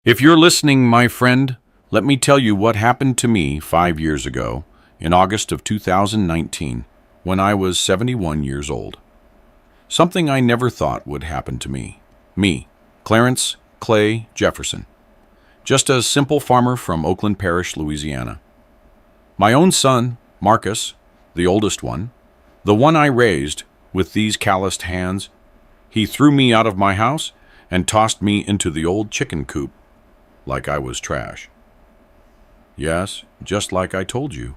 If you're listening, my friend, let me tell you what happened to me 5 years ago, in August of 2019, when I was 71 years old. Something I never thought would happen to me. Me, Clarence Clay Jefferson. Just a simple farmer from Oakland Parish, Louisiana. My own son, Marcus, the oldest one, the one I raised with these calloused hands, he threw me out of my house and tossed me into the old chicken coop like I was trash. Yes, just like I told you.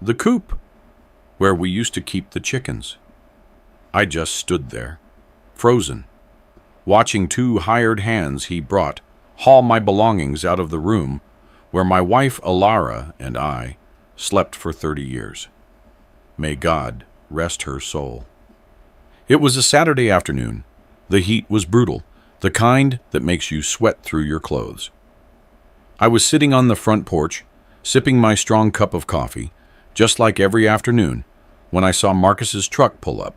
The coop, where we used to keep the chickens. I just stood there, frozen, watching two hired hands he brought haul my belongings out of the room where my wife Alara and I slept for 30 years. May God rest her soul. It was a Saturday afternoon. The heat was brutal, the kind that makes you sweat through your clothes. I was sitting on the front porch, sipping my strong cup of coffee, just like every afternoon, when I saw Marcus's truck pull up.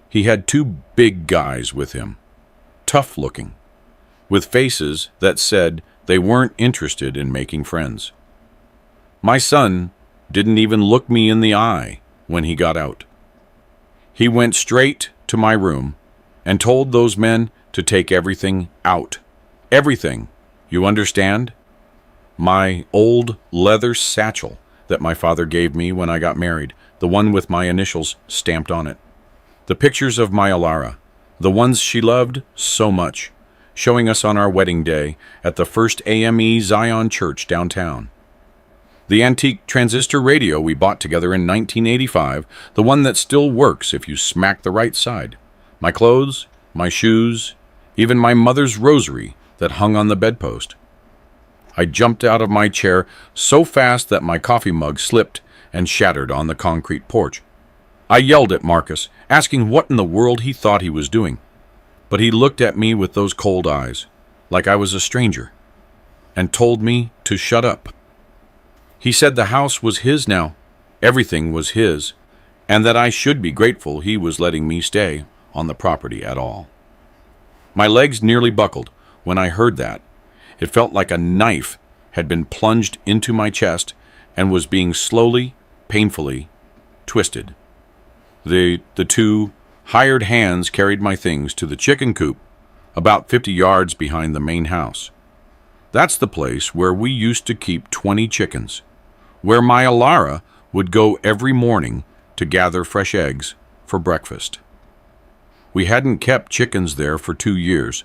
He had two big guys with him, tough-looking, with faces that said they weren't interested in making friends. My son didn't even look me in the eye when he got out. He went straight to my room and told those men to take everything out. Everything, you understand? My old leather satchel that my father gave me when I got married, the one with my initials stamped on it. The pictures of my Alara, the ones she loved so much, showing us on our wedding day at the First AME Zion Church downtown. The antique transistor radio we bought together in 1985, the one that still works if you smack the right side. My clothes, my shoes, even my mother's rosary that hung on the bedpost. I jumped out of my chair so fast that my coffee mug slipped and shattered on the concrete porch. I yelled at Marcus, asking what in the world he thought he was doing. But he looked at me with those cold eyes, like I was a stranger, and told me to shut up. He said the house was his now, everything was his, and that I should be grateful he was letting me stay on the property at all. My legs nearly buckled when I heard that. It felt like a knife had been plunged into my chest and was being slowly, painfully twisted. The two hired hands carried my things to the chicken coop, about 50 yards behind the main house. That's the place where we used to keep 20 chickens, where my Alara would go every morning to gather fresh eggs for breakfast. We hadn't kept chickens there for 2 years,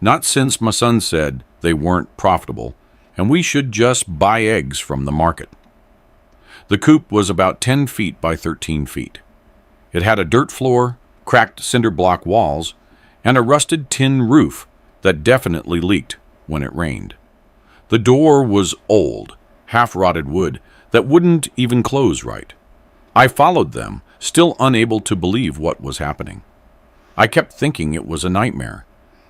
not since my son said they weren't profitable, and we should just buy eggs from the market. The coop was about 10 feet by 13 feet. It had a dirt floor, cracked cinder block walls, and a rusted tin roof that definitely leaked when it rained. The door was old, half-rotted wood that wouldn't even close right. I followed them, still unable to believe what was happening. I kept thinking it was a nightmare,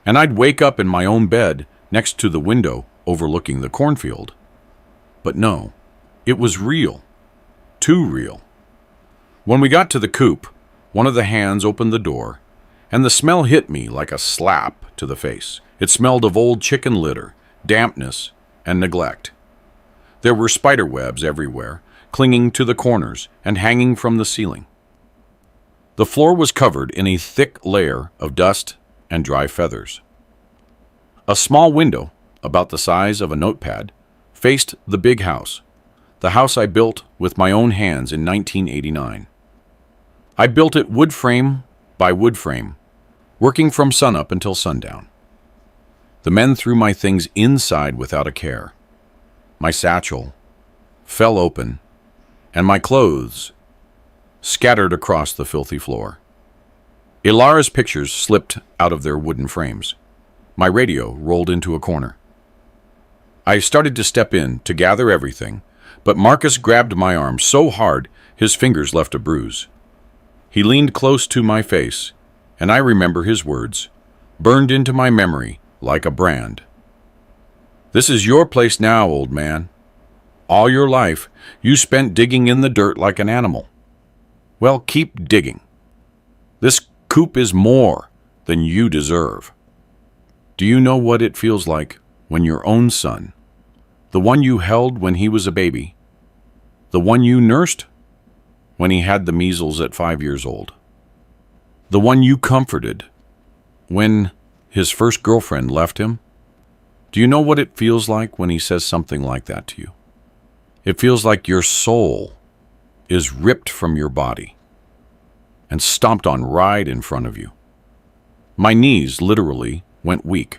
and I'd wake up in my own bed next to the window overlooking the cornfield. But no, it was real. Too real. When we got to the coop, one of the hands opened the door, and the smell hit me like a slap to the face. It smelled of old chicken litter, dampness, and neglect. There were spider webs everywhere, clinging to the corners and hanging from the ceiling. The floor was covered in a thick layer of dust and dry feathers. A small window, about the size of a notepad, faced the big house, the house I built with my own hands in 1989. I built it wood frame by wood frame, working from sunup until sundown. The men threw my things inside without a care. My satchel fell open, and my clothes scattered across the filthy floor. Ilara's pictures slipped out of their wooden frames. My radio rolled into a corner. I started to step in to gather everything, but Marcus grabbed my arm so hard his fingers left a bruise. He leaned close to my face, and I remember his words, burned into my memory like a brand. "This is your place now, old man. All your life, you spent digging in the dirt like an animal. Well, keep digging. This coop is more than you deserve. Do you know what it feels like when your own son, the one you held when he was a baby, the one you nursed when he had the measles at 5 years old, the one you comforted when his first girlfriend left him? Do you know what it feels like when he says something like that to you? It feels like your soul is ripped from your body and stomped on right in front of you. My knees literally went weak.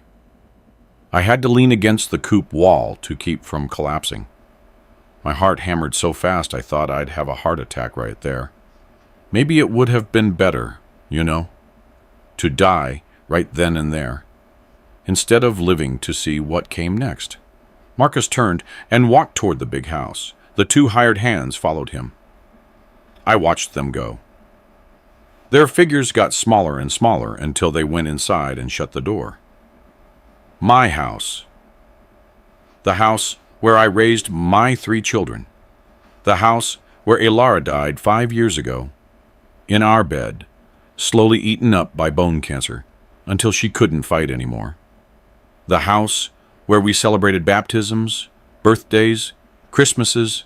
I had to lean against the coop wall to keep from collapsing. My heart hammered so fast I thought I'd have a heart attack right there. Maybe it would have been better, to die right then and there, instead of living to see what came next. Marcus turned and walked toward the big house. The two hired hands followed him. I watched them go. Their figures got smaller and smaller until they went inside and shut the door. My house. The house where I raised my 3 children. The house where Ilara died 5 years ago. In our bed, slowly eaten up by bone cancer until she couldn't fight anymore. The house where we celebrated baptisms, birthdays, Christmases.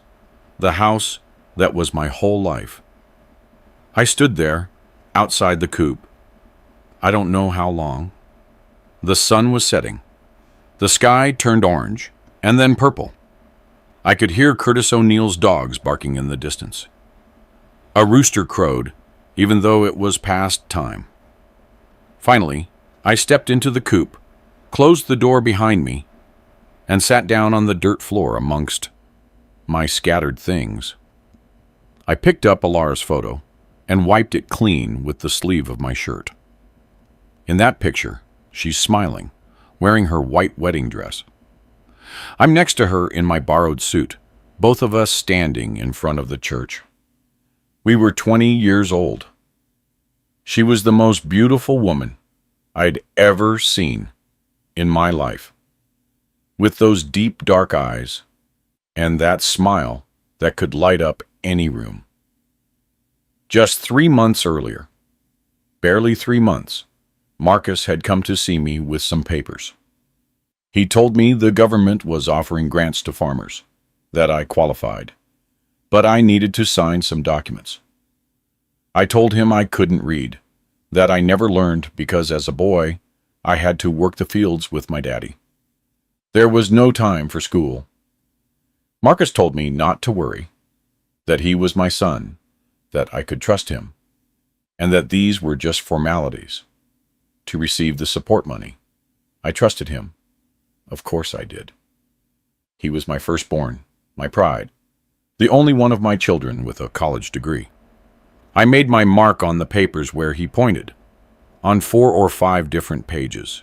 The house that was my whole life. I stood there, outside the coop. I don't know how long. The sun was setting. The sky turned orange, and then purple. I could hear Curtis O'Neill's dogs barking in the distance. A rooster crowed, even though it was past time. Finally, I stepped into the coop, closed the door behind me, and sat down on the dirt floor amongst my scattered things. I picked up Ilara's photo and wiped it clean with the sleeve of my shirt. In that picture, she's smiling, wearing her white wedding dress. I'm next to her in my borrowed suit, both of us standing in front of the church. We were 20 years old. She was the most beautiful woman I'd ever seen in my life, with those deep dark eyes and that smile that could light up any room. Just 3 months earlier, barely 3 months, Marcus had come to see me with some papers. He told me the government was offering grants to farmers, that I qualified, but I needed to sign some documents. I told him I couldn't read, that I never learned because as a boy, I had to work the fields with my daddy. There was no time for school. Marcus told me not to worry, that he was my son, that I could trust him, and that these were just formalities to receive the support money. I trusted him. Of course I did. He was my firstborn, my pride, the only one of my children with a college degree. I made my mark on the papers where he pointed, on 4 or 5 different pages.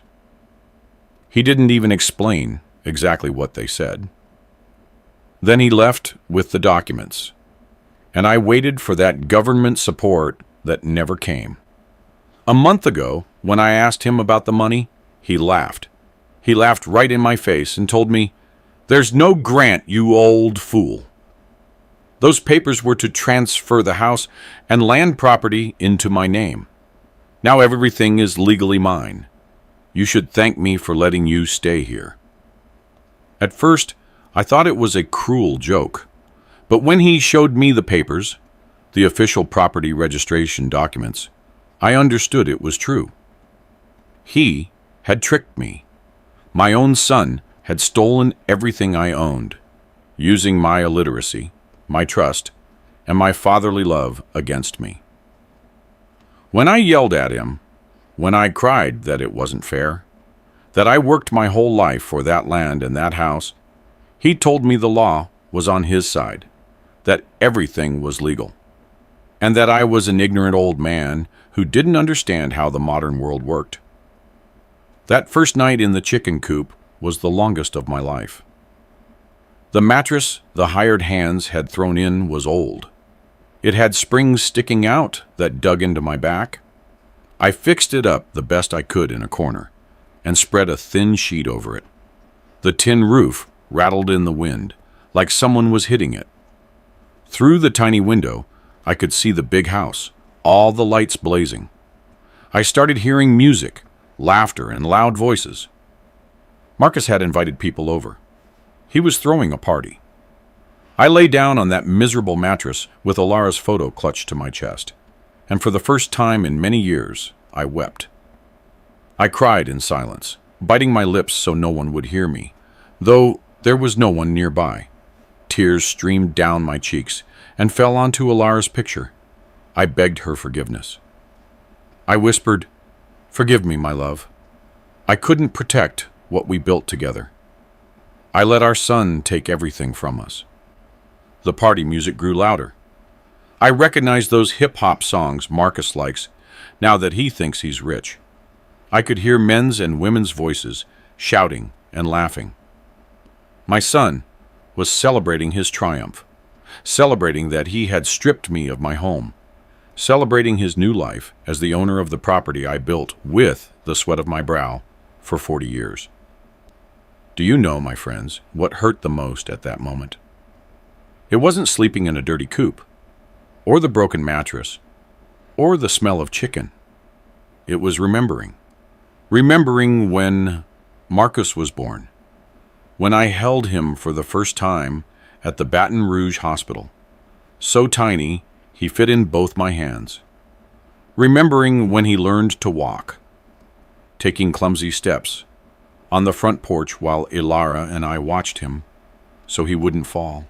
He didn't even explain exactly what they said. Then he left with the documents, and I waited for that government support that never came. A month ago, when I asked him about the money, he laughed. He laughed right in my face and told me, "There's no grant, you old fool." Those papers were to transfer the house and land property into my name. Now everything is legally mine. You should thank me for letting you stay here. At first, I thought it was a cruel joke, but when he showed me the papers, the official property registration documents, I understood it was true. He had tricked me. My own son had stolen everything I owned, using my illiteracy, my trust, and my fatherly love against me. When I yelled at him, when I cried that it wasn't fair, that I worked my whole life for that land and that house, he told me the law was on his side, that everything was legal, and that I was an ignorant old man who didn't understand how the modern world worked. That first night in the chicken coop was the longest of my life. The mattress the hired hands had thrown in was old. It had springs sticking out that dug into my back. I fixed it up the best I could in a corner and spread a thin sheet over it. The tin roof rattled in the wind, like someone was hitting it. Through the tiny window, I could see the big house, all the lights blazing. I started hearing music, laughter, and loud voices. Marcus had invited people over. He was throwing a party. I lay down on that miserable mattress with Alara's photo clutched to my chest, and for the first time in many years, I wept. I cried in silence, biting my lips so no one would hear me, though there was no one nearby. Tears streamed down my cheeks and fell onto Alara's picture. I begged her forgiveness. I whispered, "Forgive me, my love. I couldn't protect what we built together. I let our son take everything from us." The party music grew louder. I recognized those hip-hop songs Marcus likes now that he thinks he's rich. I could hear men's and women's voices shouting and laughing. My son was celebrating his triumph, celebrating that he had stripped me of my home, celebrating his new life as the owner of the property I built with the sweat of my brow for 40 years. Do you know, my friends, what hurt the most at that moment? It wasn't sleeping in a dirty coop, or the broken mattress, or the smell of chicken. It was remembering. Remembering when Marcus was born, when I held him for the first time at the Baton Rouge hospital, so tiny he fit in both my hands. Remembering when he learned to walk, taking clumsy steps on the front porch while Ilara and I watched him so he wouldn't fall.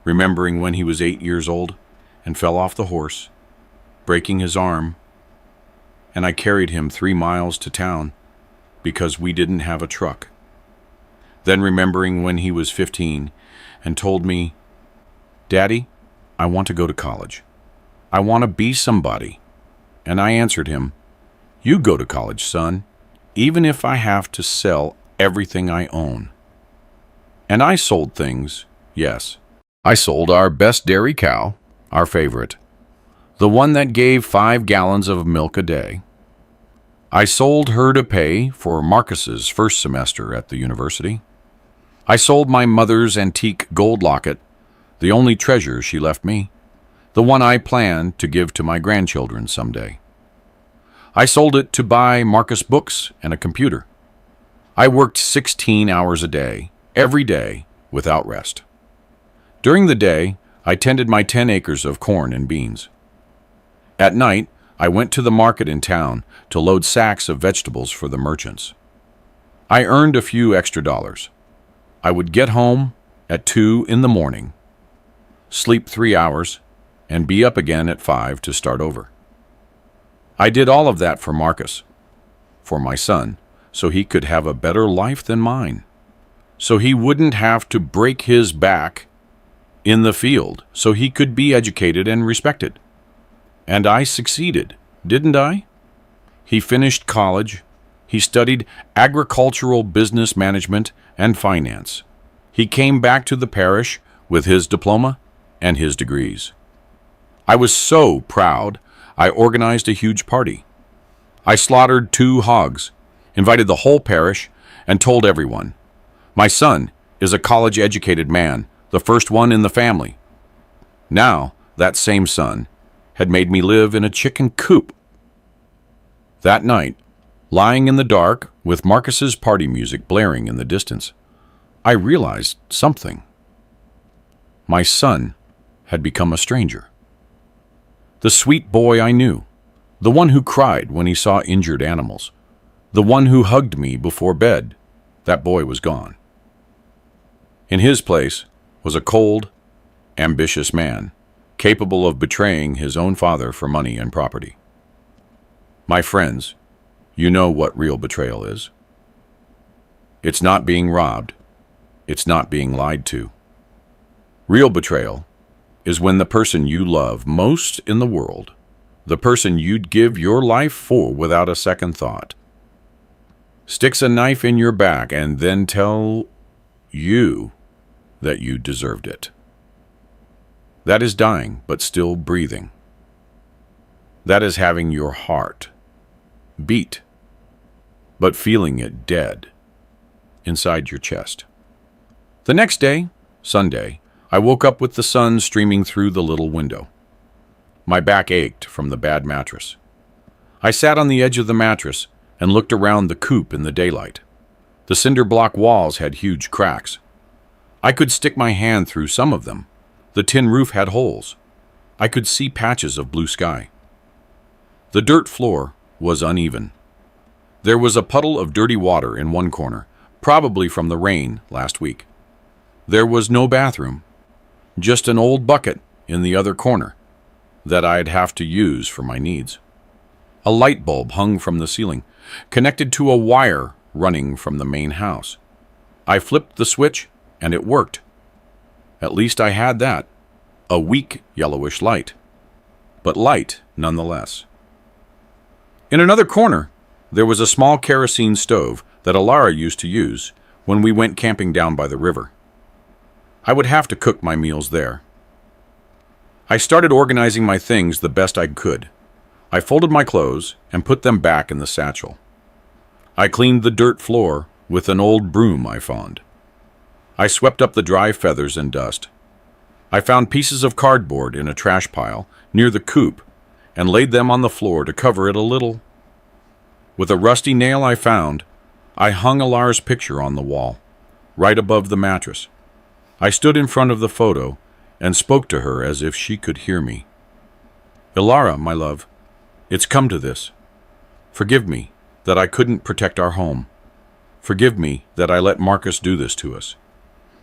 Remembering when he was 8 years old and fell off the horse, breaking his arm, and I carried him 3 miles to town because we didn't have a truck. Then remembering when he was 15 and told me, "Daddy, I want to go to college. I want to be somebody." And I answered him, "You go to college, son, even if I have to sell everything I own." And I sold things, yes. I sold our best dairy cow, our favorite, the one that gave 5 gallons of milk a day. I sold her to pay for Marcus's first semester at the university. I sold my mother's antique gold locket, the only treasure she left me, the one I plan to give to my grandchildren someday. I sold it to buy Marcus books and a computer. I worked 16 hours a day, every day, without rest. During the day, I tended my 10 acres of corn and beans. At night, I went to the market in town to load sacks of vegetables for the merchants. I earned a few extra dollars. I would get home at 2 in the morning, sleep 3 hours, and be up again at 5 to start over. I did all of that for Marcus, for my son, so he could have a better life than mine, so he wouldn't have to break his back in the field, so he could be educated and respected. And I succeeded, didn't I? He finished college. He studied agricultural business management and finance. He came back to the parish with his diploma and his degrees. I was so proud, I organized a huge party. I slaughtered 2 hogs, invited the whole parish, and told everyone, "My son is a college-educated man, the first one in the family." Now, that same son had made me live in a chicken coop. That night, lying in the dark with Marcus's party music blaring in the distance, I realized something. My son had become a stranger. The sweet boy I knew, the one who cried when he saw injured animals, the one who hugged me before bed, that boy was gone. In his place was a cold, ambitious man, capable of betraying his own father for money and property. My friends, you know what real betrayal is. It's not being robbed. It's not being lied to. Real betrayal is when the person you love most in the world, the person you'd give your life for without a second thought, sticks a knife in your back and then tell you that you deserved it. That is dying, but still breathing. That is having your heart beat, but feeling it dead inside your chest. The next day, Sunday, I woke up with the sun streaming through the little window. My back ached from the bad mattress. I sat on the edge of the mattress and looked around the coop in the daylight. The cinder block walls had huge cracks. I could stick my hand through some of them. The tin roof had holes. I could see patches of blue sky. The dirt floor was uneven. There was a puddle of dirty water in one corner, probably from the rain last week. There was no bathroom, just an old bucket in the other corner that I'd have to use for my needs. A light bulb hung from the ceiling, connected to a wire running from the main house. I flipped the switch, and it worked. At least I had that, a weak yellowish light, but light nonetheless. In another corner, there was a small kerosene stove that Alara used to use when we went camping down by the river. I would have to cook my meals there. I started organizing my things the best I could. I folded my clothes and put them back in the satchel. I cleaned the dirt floor with an old broom I found. I swept up the dry feathers and dust. I found pieces of cardboard in a trash pile near the coop and laid them on the floor to cover it a little. With a rusty nail I found, I hung Alara's picture on the wall, right above the mattress. I stood in front of the photo and spoke to her as if she could hear me. "Alara, my love, it's come to this. Forgive me that I couldn't protect our home. Forgive me that I let Marcus do this to us.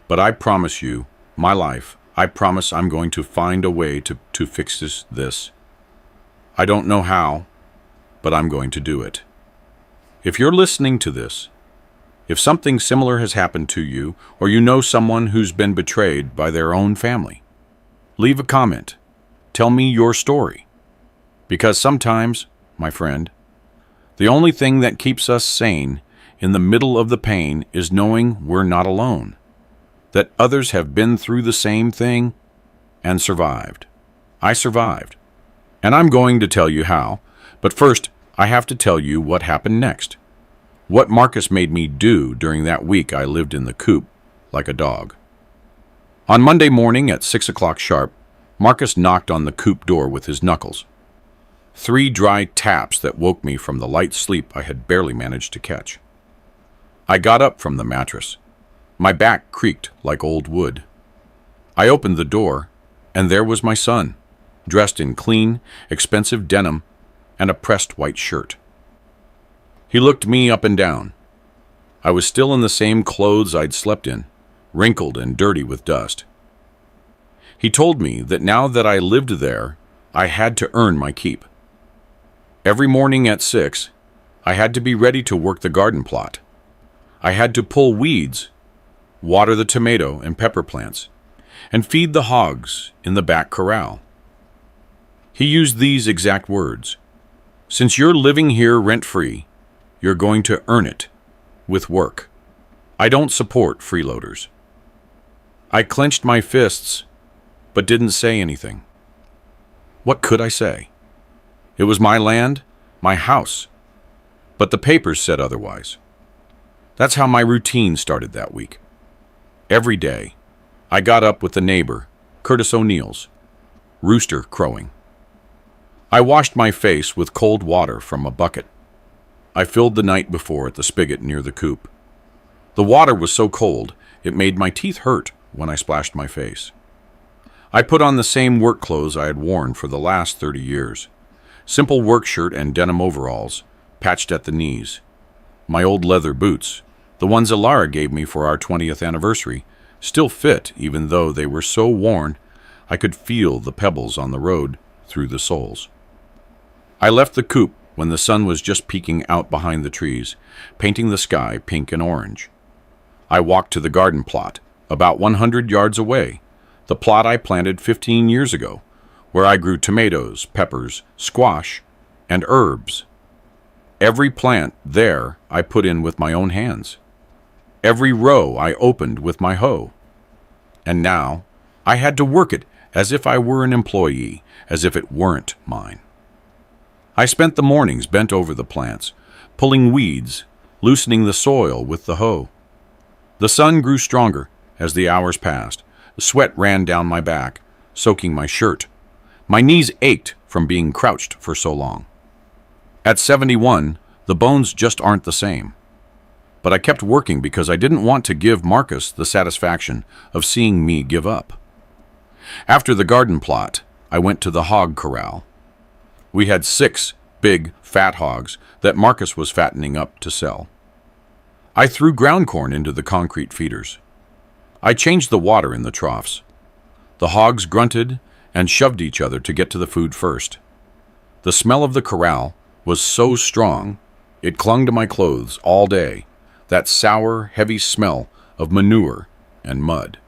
But I promise you, my life, I promise I'm going to find a way to fix this. I don't know how, but I'm going to do it." If you're listening to this, if something similar has happened to you, or you know someone who's been betrayed by their own family, leave a comment. Tell me your story. Because sometimes, my friend, the only thing that keeps us sane in the middle of the pain is knowing we're not alone, that others have been through the same thing and survived. I survived, and I'm going to tell you how, but first, I have to tell you what happened next. What Marcus made me do during that week I lived in the coop like a dog. On Monday morning at 6 o'clock sharp, Marcus knocked on the coop door with his knuckles. 3 dry taps that woke me from the light sleep I had barely managed to catch. I got up from the mattress. My back creaked like old wood. I opened the door, and there was my son, dressed in clean, expensive denim and a pressed white shirt. He looked me up and down. I was still in the same clothes I'd slept in, wrinkled and dirty with dust. He told me that now that I lived there, I had to earn my keep. Every morning at 6, I had to be ready to work the garden plot. I had to pull weeds, water the tomato and pepper plants, and feed the hogs in the back corral. He used these exact words: "Since you're living here rent-free, you're going to earn it with work. I don't support freeloaders." I clenched my fists, but didn't say anything. What could I say? It was my land, my house, but the papers said otherwise. That's how my routine started that week. Every day, I got up with the neighbor, Curtis O'Neill's, rooster crowing. I washed my face with cold water from a bucket. I filled the night before at the spigot near the coop. The water was so cold, it made my teeth hurt when I splashed my face. I put on the same work clothes I had worn for the last 30 years. Simple work shirt and denim overalls, patched at the knees. My old leather boots, the ones Alara gave me for our 20th anniversary, still fit even though they were so worn I could feel the pebbles on the road through the soles. I left the coop when the sun was just peeking out behind the trees, painting the sky pink and orange. I walked to the garden plot, about 100 yards away, the plot I planted 15 years ago, where I grew tomatoes, peppers, squash, and herbs. Every plant there I put in with my own hands. Every row I opened with my hoe. And now I had to work it as if I were an employee, as if it weren't mine. I spent the mornings bent over the plants, pulling weeds, loosening the soil with the hoe. The sun grew stronger as the hours passed. The sweat ran down my back, soaking my shirt. My knees ached from being crouched for so long. At 71, the bones just aren't the same. but I kept working because I didn't want to give Marcus the satisfaction of seeing me give up. After the garden plot, I went to the hog corral. We had 6 big, fat hogs that Marcus was fattening up to sell. I threw ground corn into the concrete feeders. I changed the water in the troughs. The hogs grunted and shoved each other to get to the food first. The smell of the corral was so strong, it clung to my clothes all day, that sour, heavy smell of manure and mud.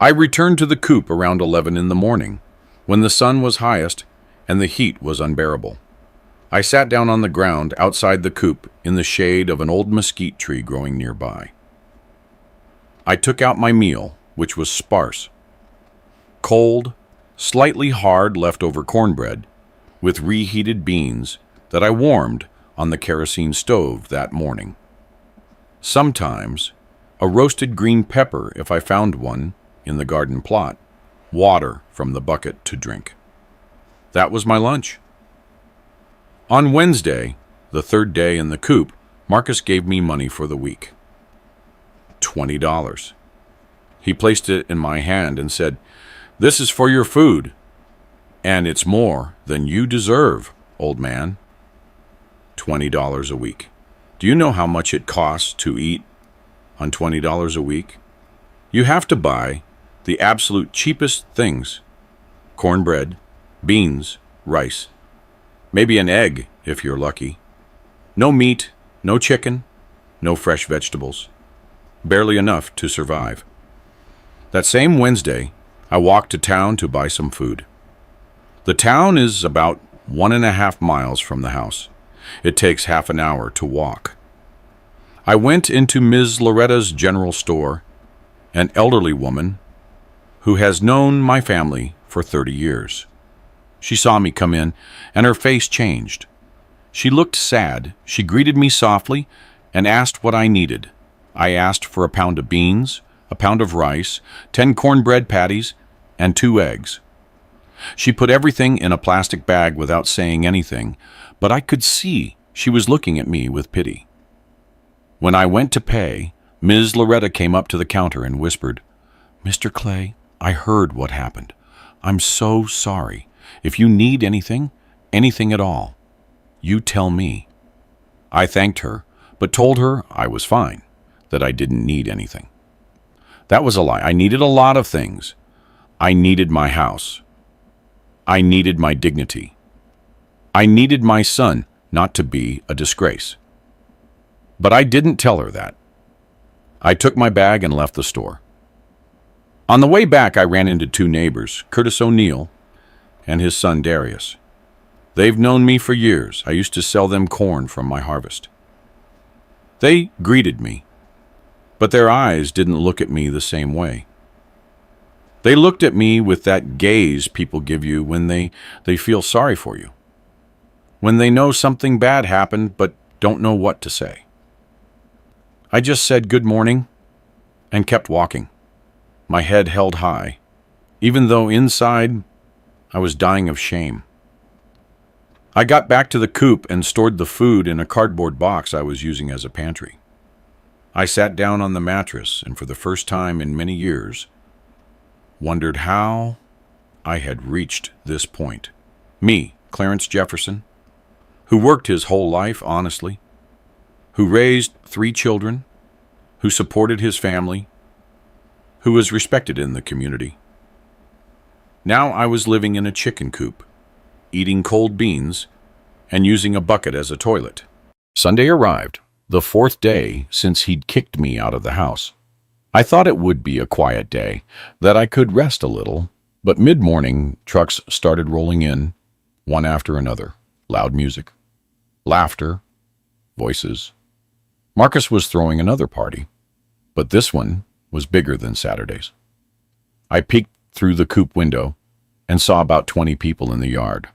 I returned to the coop around 11 in the morning, when the sun was highest and the heat was unbearable. I sat down on the ground outside the coop in the shade of an old mesquite tree growing nearby. I took out my meal, which was sparse. Cold, slightly hard leftover cornbread with reheated beans that I warmed on the kerosene stove that morning. Sometimes a roasted green pepper if I found one in the garden plot, water from the bucket to drink. That was my lunch. On Wednesday, the 3rd day in the coop, Marcus gave me money for the week. $20. He placed it in my hand and said, "This is for your food, and it's more than you deserve, old man." $20 a week. Do you know how much it costs to eat on $20 a week? You have to buy the absolute cheapest things: cornbread, beans, rice, maybe an egg if you're lucky. No meat, no chicken, no fresh vegetables. Barely enough to survive. That same Wednesday, I walked to town to buy some food. The town is about 1.5 miles from the house. It takes half an hour to walk. I went into Ms. Loretta's general store, an elderly woman who has known my family for 30 years. She saw me come in, and her face changed. She looked sad. She greeted me softly and asked what I needed. I asked for a pound of beans, a pound of rice, 10 cornbread patties, and 2 eggs. She put everything in a plastic bag without saying anything, but I could see she was looking at me with pity. When I went to pay, Ms. Loretta came up to the counter and whispered, "Mr. Clay, I heard what happened. I'm so sorry. If you need anything at all, you tell me." I thanked her, but told her I was fine, that I didn't need anything. That was a lie. I needed a lot of things. I needed my house. I needed my dignity. I needed my son not to be a disgrace. But I didn't tell her that. I took my bag and left the store. On the way back, I ran into 2 neighbors, Curtis O'Neill and his son Darius. They've known me for years. I used to sell them corn from my harvest. They greeted me, but their eyes didn't look at me the same way. They looked at me with that gaze people give you when they feel sorry for you, when they know something bad happened but don't know what to say. I just said good morning and kept walking, my head held high, even though inside I was dying of shame. I got back to the coop and stored the food in a cardboard box I was using as a pantry. I sat down on the mattress and for the first time in many years, wondered how I had reached this point. Me, Clarence Jefferson, who worked his whole life honestly, who raised 3 children, who supported his family, who was respected in the community. Now I was living in a chicken coop, eating cold beans, and using a bucket as a toilet. Sunday arrived, the 4th day since he'd kicked me out of the house. I thought it would be a quiet day, that I could rest a little, but mid-morning trucks started rolling in, one after another. Loud music, laughter, voices. Marcus was throwing another party, but this one was bigger than Saturday's. I peeked through the coop window and saw about 20 people in the yard.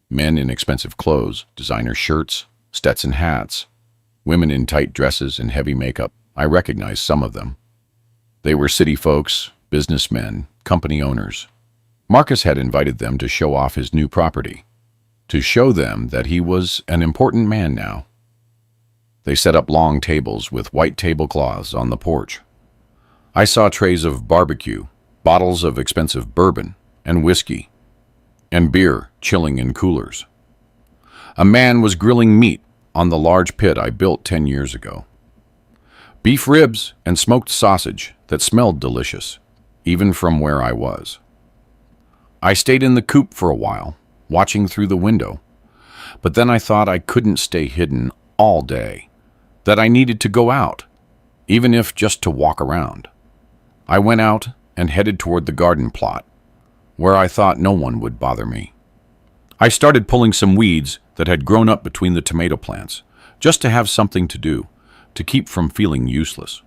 Men in expensive clothes, designer shirts, Stetson hats, women in tight dresses and heavy makeup. I recognized some of them. They were city folks, businessmen, company owners. Marcus had invited them to show off his new property, to show them that he was an important man now. They set up long tables with white tablecloths on the porch. I saw trays of barbecue, bottles of expensive bourbon and whiskey, and beer chilling in coolers. A man was grilling meat on the large pit I built 10 years ago. Beef ribs and smoked sausage that smelled delicious, even from where I was. I stayed in the coop for a while, watching through the window, but then I thought I couldn't stay hidden all day, that I needed to go out, even if just to walk around. I went out and headed toward the garden plot, where I thought no one would bother me. I started pulling some weeds that had grown up between the tomato plants, just to have something to do, to keep from feeling useless.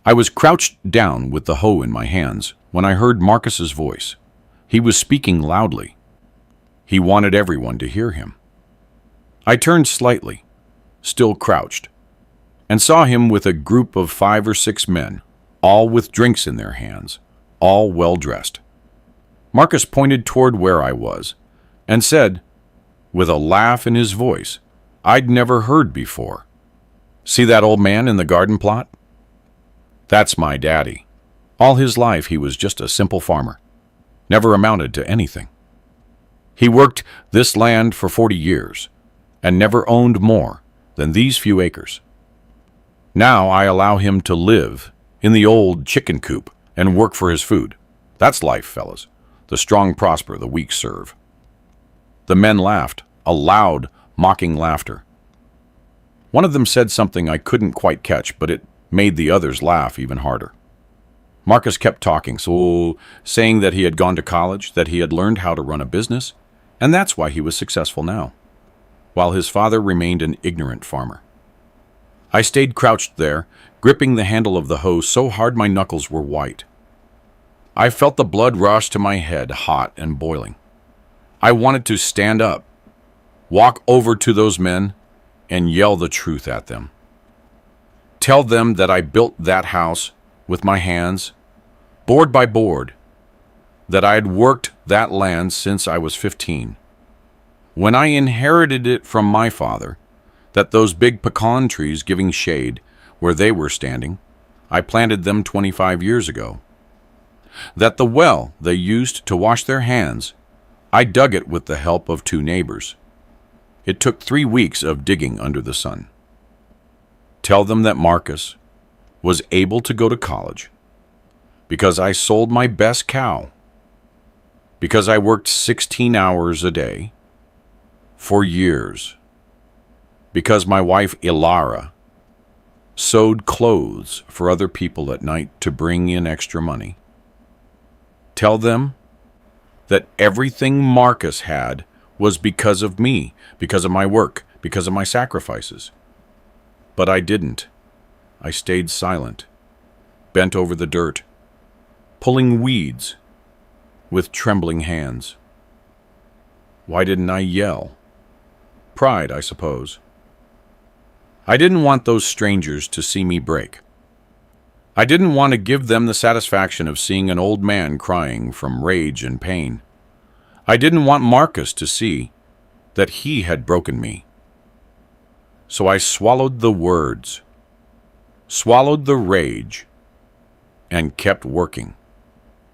I was crouched down with the hoe in my hands when I heard Marcus's voice. He was speaking loudly. He wanted everyone to hear him. I turned slightly, still crouched, and saw him with a group of 5 or 6 men, all with drinks in their hands, all well-dressed. Marcus pointed toward where I was and said, with a laugh in his voice I'd never heard before, "See that old man in the garden plot? That's my daddy. All his life he was just a simple farmer, never amounted to anything. He worked this land for 40 years and never owned more than these few acres. Now I allow him to live in the old chicken coop and work for his food. That's life, fellas. The strong prosper, the weak serve." The men laughed, a loud, mocking laughter. One of them said something I couldn't quite catch, but it made the others laugh even harder. Marcus kept talking, saying that he had gone to college, that he had learned how to run a business, and that's why he was successful now, while his father remained an ignorant farmer. I stayed crouched there, gripping the handle of the hoe so hard my knuckles were white. I felt the blood rush to my head, hot and boiling. I wanted to stand up, walk over to those men, and yell the truth at them. Tell them that I built that house with my hands, board by board, that I had worked that land since I was 15. When I inherited it from my father, that those big pecan trees giving shade where they were standing, I planted them 25 years ago. That the well they used to wash their hands, I dug it with the help of 2 neighbors. It took 3 weeks of digging under the sun. Tell them that Marcus was able to go to college because I sold my best cow, because I worked 16 hours a day for years, because my wife Ilara sewed clothes for other people at night to bring in extra money. Tell them that everything Marcus had was because of me, because of my work, because of my sacrifices. But I didn't. I stayed silent, bent over the dirt, pulling weeds with trembling hands. Why didn't I yell? Pride, I suppose. I didn't want those strangers to see me break. I didn't want to give them the satisfaction of seeing an old man crying from rage and pain. I didn't want Marcus to see that he had broken me. So I swallowed the words, swallowed the rage, and kept working,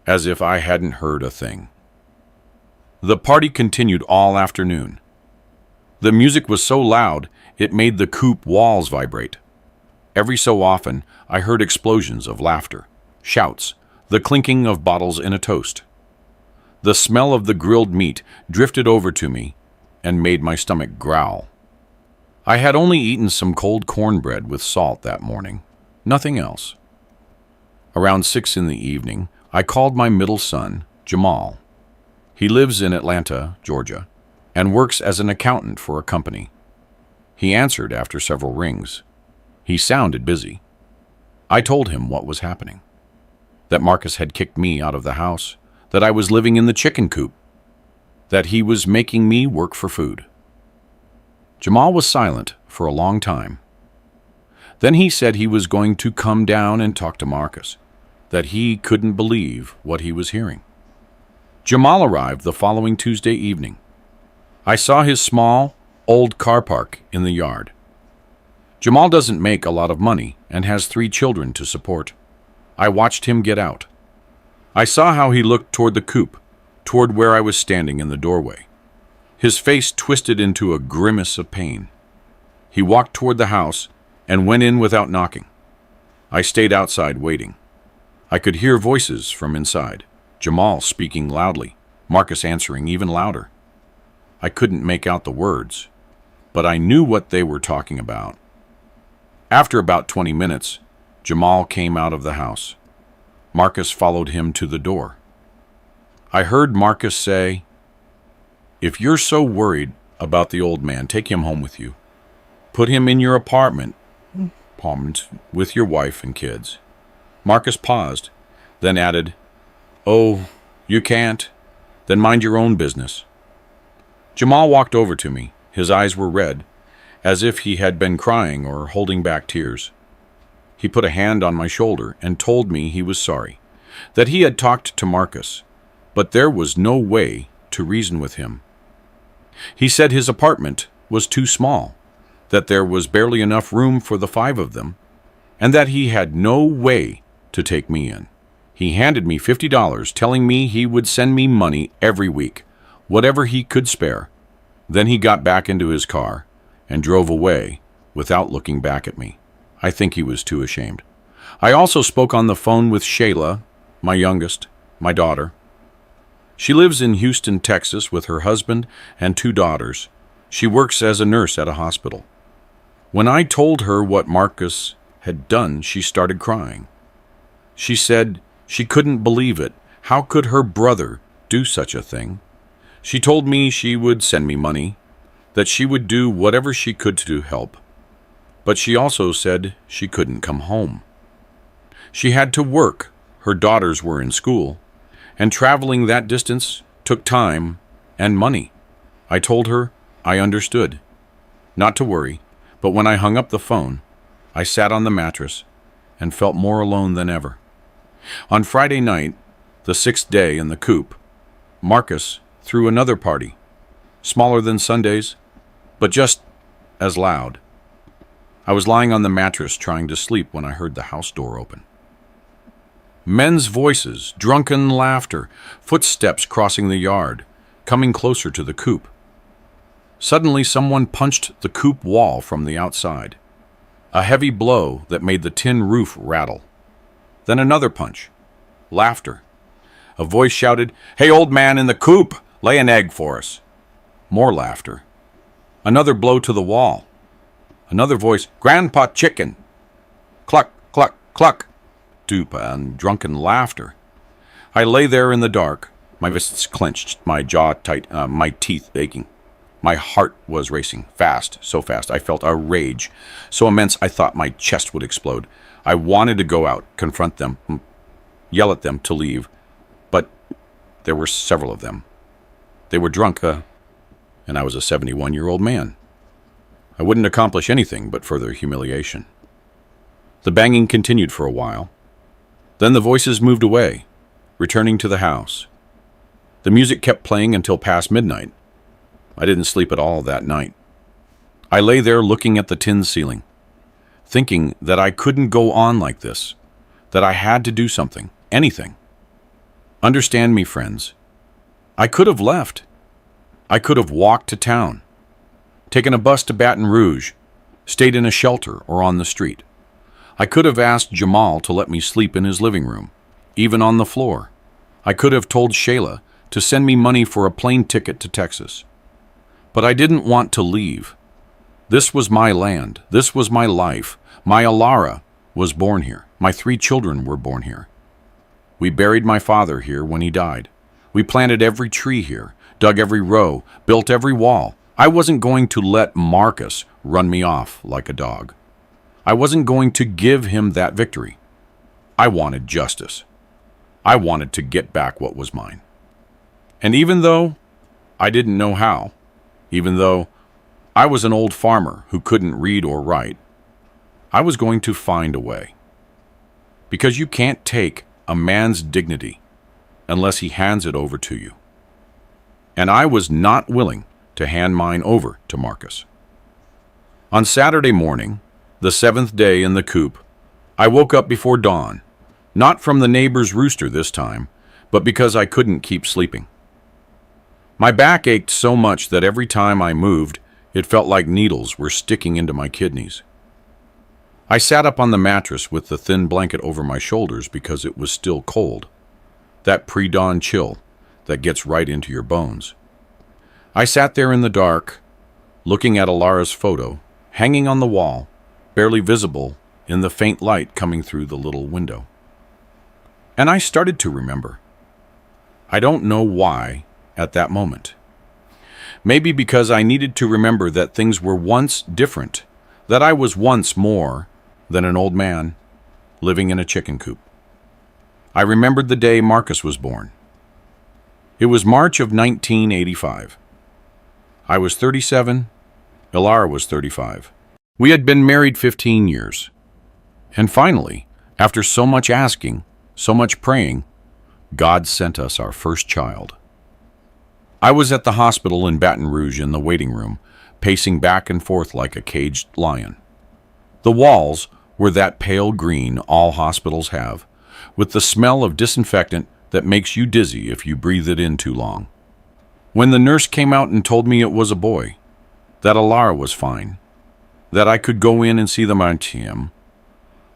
as if I hadn't heard a thing. The party continued all afternoon. The music was so loud, it made the coop walls vibrate. Every so often, I heard explosions of laughter, shouts, the clinking of bottles in a toast. The smell of the grilled meat drifted over to me and made my stomach growl. I had only eaten some cold cornbread with salt that morning, nothing else. Around 6 in the evening, I called my middle son, Jamal. He lives in Atlanta, Georgia, and works as an accountant for a company. He answered after several rings. He sounded busy. I told him what was happening, that Marcus had kicked me out of the house, that I was living in the chicken coop, that he was making me work for food. Jamal was silent for a long time. Then he said he was going to come down and talk to Marcus, that he couldn't believe what he was hearing. Jamal arrived the following Tuesday evening. I saw his small, old car park in the yard. Jamal doesn't make a lot of money and has 3 children to support. I watched him get out. I saw how he looked toward the coop, toward where I was standing in the doorway. His face twisted into a grimace of pain. He walked toward the house and went in without knocking. I stayed outside waiting. I could hear voices from inside, Jamal speaking loudly, Marcus answering even louder. I couldn't make out the words, but I knew what they were talking about. After about 20 minutes, Jamal came out of the house. Marcus followed him to the door. I heard Marcus say, "If you're so worried about the old man, take him home with you. Put him in your apartment with your wife and kids." Marcus paused, then added, "Oh, you can't? Then mind your own business." Jamal walked over to me. His eyes were red, as if he had been crying or holding back tears. He put a hand on my shoulder and told me he was sorry, that he had talked to Marcus, but there was no way to reason with him. He said his apartment was too small, that there was barely enough room for the 5 of them, and that he had no way to take me in. He handed me $50, telling me he would send me money every week, whatever he could spare. Then he got back into his car and drove away without looking back at me. I think he was too ashamed. I also spoke on the phone with Shayla, my youngest, my daughter. She lives in Houston, Texas, with her husband and 2 daughters. She works as a nurse at a hospital. When I told her what Marcus had done, she started crying. She said she couldn't believe it. How could her brother do such a thing? She told me she would send me money, that she would do whatever she could to help. But she also said she couldn't come home. She had to work. Her daughters were in school, and traveling that distance took time and money. I told her I understood, not to worry, but when I hung up the phone, I sat on the mattress and felt more alone than ever. On Friday night, the 6th day in the coop, Marcus threw another party, smaller than Sundays, but just as loud. I was lying on the mattress trying to sleep when I heard the house door open. Men's voices, drunken laughter, footsteps crossing the yard, coming closer to the coop. Suddenly, someone punched the coop wall from the outside. A heavy blow that made the tin roof rattle. Then another punch. Laughter. A voice shouted, "Hey, old man in the coop, lay an egg for us." More laughter. Another blow to the wall. Another voice, "Grandpa chicken." Cluck, cluck, cluck. Dupa and drunken laughter. I lay there in the dark, my fists clenched, my jaw tight, my teeth aching. My heart was racing, fast, so fast. I felt a rage, so immense I thought my chest would explode. I wanted to go out, confront them, yell at them to leave, but there were several of them. They were drunk, and I was a 71-year-old man. I wouldn't accomplish anything but further humiliation. The banging continued for a while. Then the voices moved away, returning to the house. The music kept playing until past midnight. I didn't sleep at all that night. I lay there looking at the tin ceiling, thinking that I couldn't go on like this, that I had to do something, anything. Understand me, friends. I could have left. I could have walked to town, taken a bus to Baton Rouge, stayed in a shelter or on the street. I could have asked Jamal to let me sleep in his living room, even on the floor. I could have told Shayla to send me money for a plane ticket to Texas. But I didn't want to leave. This was my land. This was my life. My Alara was born here. My 3 children were born here. We buried my father here when he died. We planted every tree here, dug every row, built every wall. I wasn't going to let Marcus run me off like a dog. I wasn't going to give him that victory. I wanted justice. I wanted to get back what was mine. And even though I didn't know how, even though I was an old farmer who couldn't read or write, I was going to find a way. Because you can't take a man's dignity unless he hands it over to you. And I was not willing to hand mine over to Marcus. On Saturday morning, The seventh day in the coop. I woke up before dawn, not from the neighbor's rooster this time, but because I couldn't keep sleeping. My back ached so much that every time I moved, it felt like needles were sticking into my kidneys. I sat up on the mattress with the thin blanket over my shoulders because it was still cold, that pre-dawn chill that gets right into your bones. I sat there in the dark, looking at Alara's photo, hanging on the wall, barely visible in the faint light coming through the little window. And I started to remember. I don't know why at that moment. Maybe because I needed to remember that things were once different, that I was once more than an old man living in a chicken coop. I remembered the day Marcus was born. It was March of 1985. I was 37, Ilara was 35. We had been married 15 years. And finally, after so much asking, so much praying, God sent us our first child. I was at the hospital in Baton Rouge in the waiting room, pacing back and forth like a caged lion. The walls were that pale green all hospitals have, with the smell of disinfectant that makes you dizzy if you breathe it in too long. When the nurse came out and told me it was a boy, that Ilara was fine, that I could go in and see the Martium,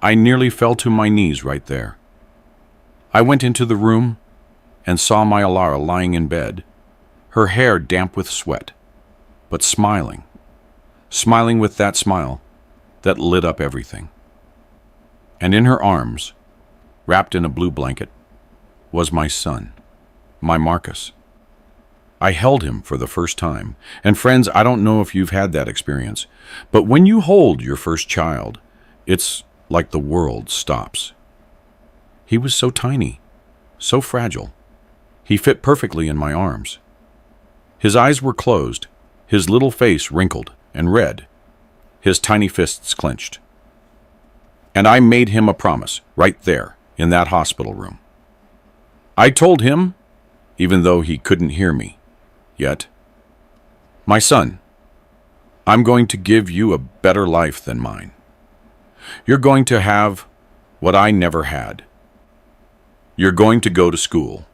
I nearly fell to my knees right there. I went into the room and saw my Ilara lying in bed, her hair damp with sweat, but smiling with that smile that lit up everything. And in her arms, wrapped in a blue blanket, was my son, my Marcus. I held him for the first time. And friends, I don't know if you've had that experience, but when you hold your first child, it's like the world stops. He was so tiny, so fragile. He fit perfectly in my arms. His eyes were closed, his little face wrinkled and red, his tiny fists clenched. And I made him a promise right there in that hospital room. I told him, even though he couldn't hear me yet, "My son, I'm going to give you a better life than mine. You're going to have what I never had. You're going to go to school.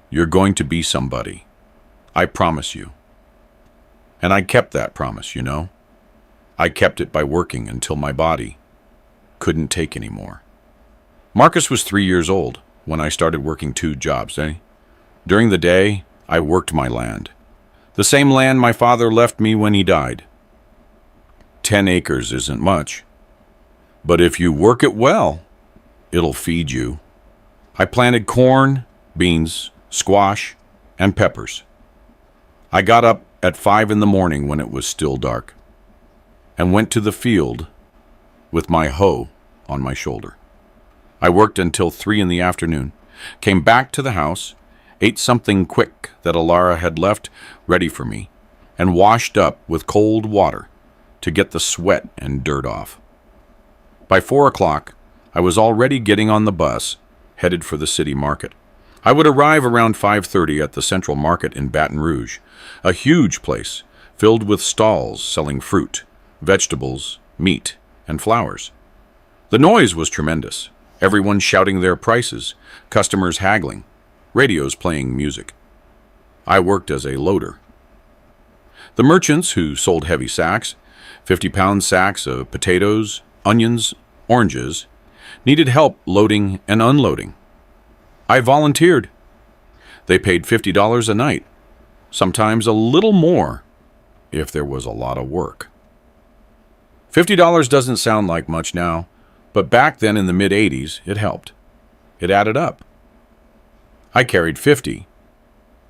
You're going to be somebody. I promise you." And I kept that promise, you know. I kept it by working until my body couldn't take any more. Marcus was 3 years old when I started working 2 jobs, During the day, I worked my land. The same land my father left me when he died. 10 acres isn't much, but if you work it well, it'll feed you. I planted corn, beans, squash, and peppers. I got up at 5 in the morning when it was still dark and went to the field with my hoe on my shoulder. I worked until 3 in the afternoon, came back to the house, ate something quick that Ilara had left ready for me, and washed up with cold water to get the sweat and dirt off. By 4 o'clock, I was already getting on the bus, headed for the city market. I would arrive around 5:30 at the Central Market in Baton Rouge, a huge place filled with stalls selling fruit, vegetables, meat, and flowers. The noise was tremendous, everyone shouting their prices, customers haggling, radios playing music. I worked as a loader. The merchants who sold heavy sacks, 50-pound sacks of potatoes, onions, oranges, needed help loading and unloading. I volunteered. They paid $50 a night, sometimes a little more if there was a lot of work. $50 doesn't sound like much now, but back then in the mid-'80s, it helped. It added up. I carried 50,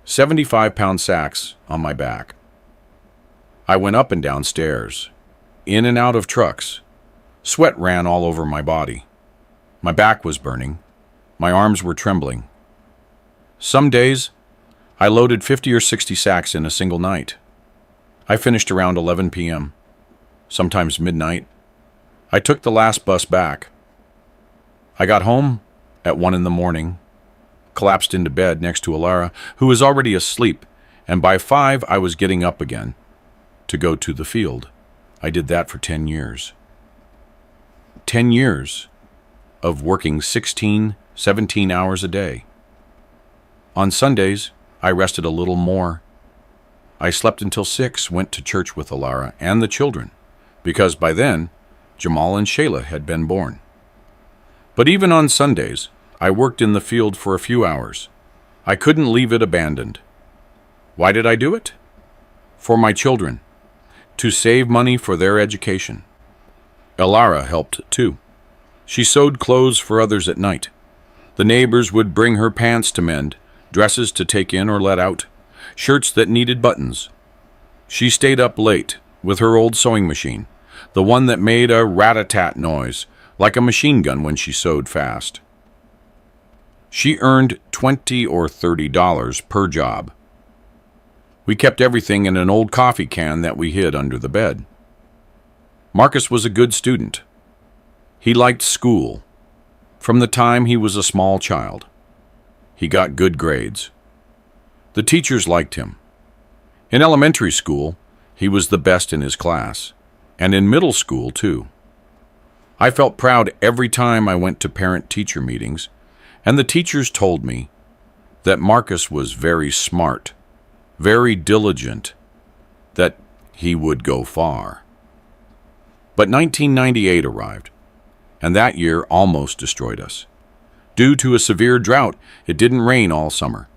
75-pound sacks on my back. I went up and down stairs, in and out of trucks. Sweat ran all over my body. My back was burning. My arms were trembling. Some days, I loaded 50 or 60 sacks in a single night. I finished around 11 p.m., sometimes midnight. I took the last bus back. I got home at 1 in the morning, collapsed into bed next to Ilara, who was already asleep, and by 5 I was getting up again to go to the field. I did that for 10 years. about 10 years of working 16, 17 hours a day. On Sundays, I rested a little more. I slept until 6, went to church with Alara and the children, because by then, Jamal and Shayla had been born. But even on Sundays, I worked in the field for a few hours. I couldn't leave it abandoned. Why did I do it? For my children, to save money for their education. Alara helped too. She sewed clothes for others at night. The neighbors would bring her pants to mend, dresses to take in or let out, shirts that needed buttons. She stayed up late with her old sewing machine, the one that made a rat-a-tat noise, like a machine gun when she sewed fast. She earned $20 or $30 per job. We kept everything in an old coffee can that we hid under the bed. Marcus was a good student. He liked school from the time he was a small child. He got good grades. The teachers liked him. In elementary school, he was the best in his class, and in middle school, too. I felt proud every time I went to parent-teacher meetings, and the teachers told me that Marcus was very smart, very diligent, that he would go far. But 1998 arrived, and that year almost destroyed us. Due to a severe drought, it didn't rain all summer.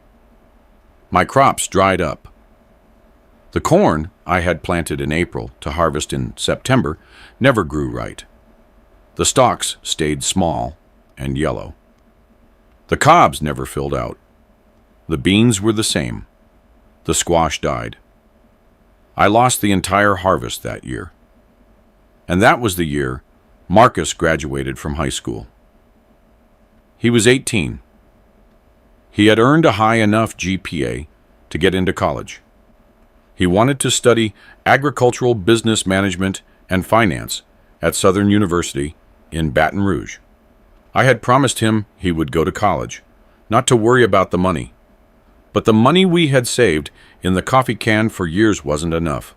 My crops dried up. The corn I had planted in April to harvest in September never grew right. The stalks stayed small and yellow. The cobs never filled out. The beans were the same. The squash died. I lost the entire harvest that year. And that was the year Marcus graduated from high school. He was 18. He had earned a high enough GPA to get into college. He wanted to study agricultural business management and finance at Southern University in Baton Rouge. I had promised him he would go to college, not to worry about the money. But the money we had saved in the coffee can for years wasn't enough.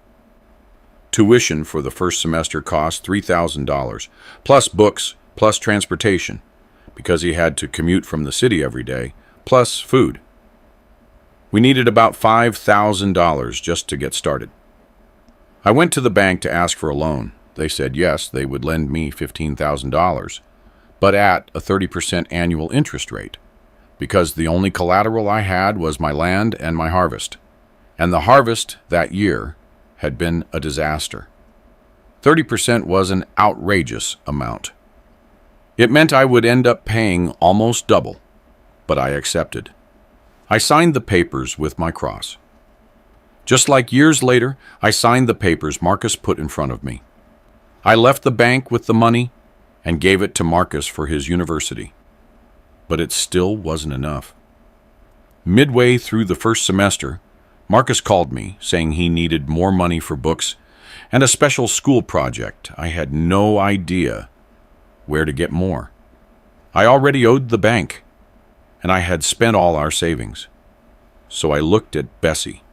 Tuition for the first semester cost $3,000, plus books, plus transportation, because he had to commute from the city every day, plus food. We needed about $5,000 just to get started. I went to the bank to ask for a loan. They said yes, they would lend me $15,000, but at a 30% annual interest rate, because the only collateral I had was my land and my harvest. And the harvest that year had been a disaster. 30% was an outrageous amount. It meant I would end up paying almost double, but I accepted. I signed the papers with my cross. Just like years later, I signed the papers Marcus put in front of me. I left the bank with the money and gave it to Marcus for his university. But it still wasn't enough. Midway through the first semester, Marcus called me, saying he needed more money for books and a special school project. I had no idea where to get more. I already owed the bank, and I had spent all our savings. So I looked at Bessie.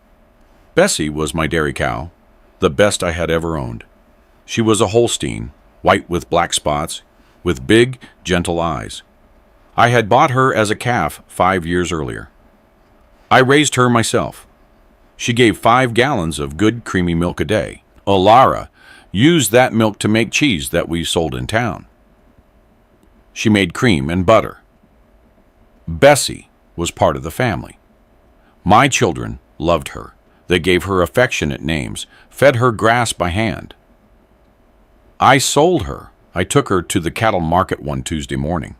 Bessie was my dairy cow, the best I had ever owned. She was a Holstein, white with black spots, with big, gentle eyes. I had bought her as a calf 5 years earlier. I raised her myself. She gave 5 gallons of good creamy milk a day. Alara used that milk to make cheese that we sold in town. She made cream and butter. Bessie was part of the family. My children loved her. They gave her affectionate names, fed her grass by hand. I sold her. I took her to the cattle market one Tuesday morning.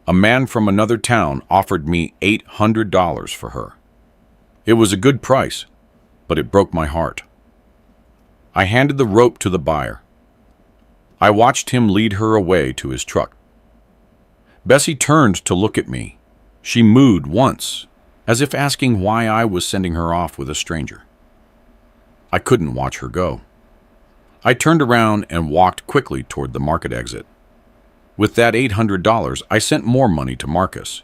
A man from another town offered me $800 for her. It was a good price, but it broke my heart. I handed the rope to the buyer. I watched him lead her away to his truck. Bessie turned to look at me. She mooed once, as if asking why I was sending her off with a stranger. I couldn't watch her go. I turned around and walked quickly toward the market exit. With that $800, I sent more money to Marcus.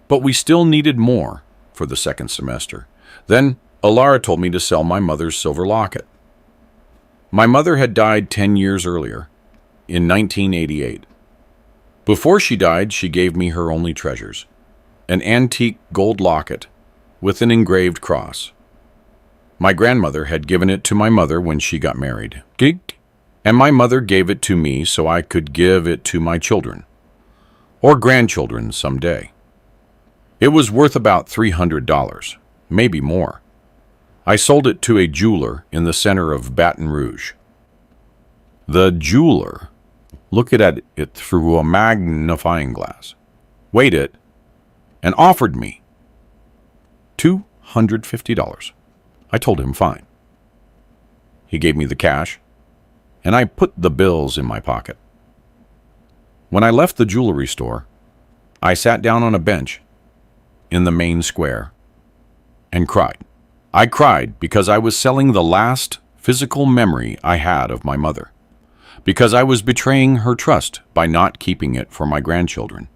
But we still needed more for the second semester. Then Alara told me to sell my mother's silver locket. My mother had died 10 years earlier, in 1988. Before she died, she gave me her only treasures, an antique gold locket with an engraved cross. My grandmother had given it to my mother when she got married. And my mother gave it to me so I could give it to my children, or grandchildren someday. It was worth about $300, maybe more. I sold it to a jeweler in the center of Baton Rouge. The jeweler looked at it through a magnifying glass, weighed it, and offered me $250. I told him fine. He gave me the cash, and I put the bills in my pocket. When I left the jewelry store, I sat down on a bench in the main square and cried. I cried because I was selling the last physical memory I had of my mother, because I was betraying her trust by not keeping it for my grandchildren,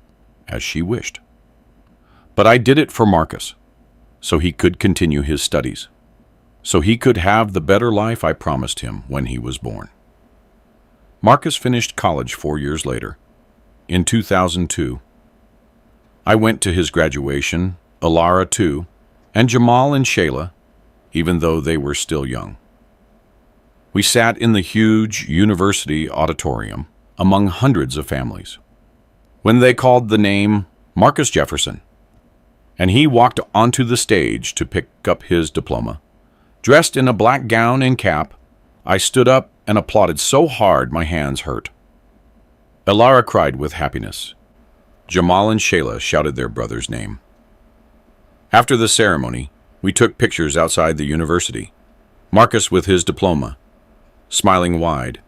as she wished. But I did it for Marcus, so he could continue his studies, so he could have the better life I promised him when he was born. Marcus finished college 4 years later, in 2002. I went to his graduation, Alara too, and Jamal and Shayla, even though they were still young. We sat in the huge university auditorium among hundreds of families when they called the name Marcus Jefferson, and he walked onto the stage to pick up his diploma. Dressed in a black gown and cap, I stood up and applauded so hard my hands hurt. Alara cried with happiness. Jamal and Shayla shouted their brother's name. After the ceremony, we took pictures outside the university. Marcus with his diploma, smiling wide.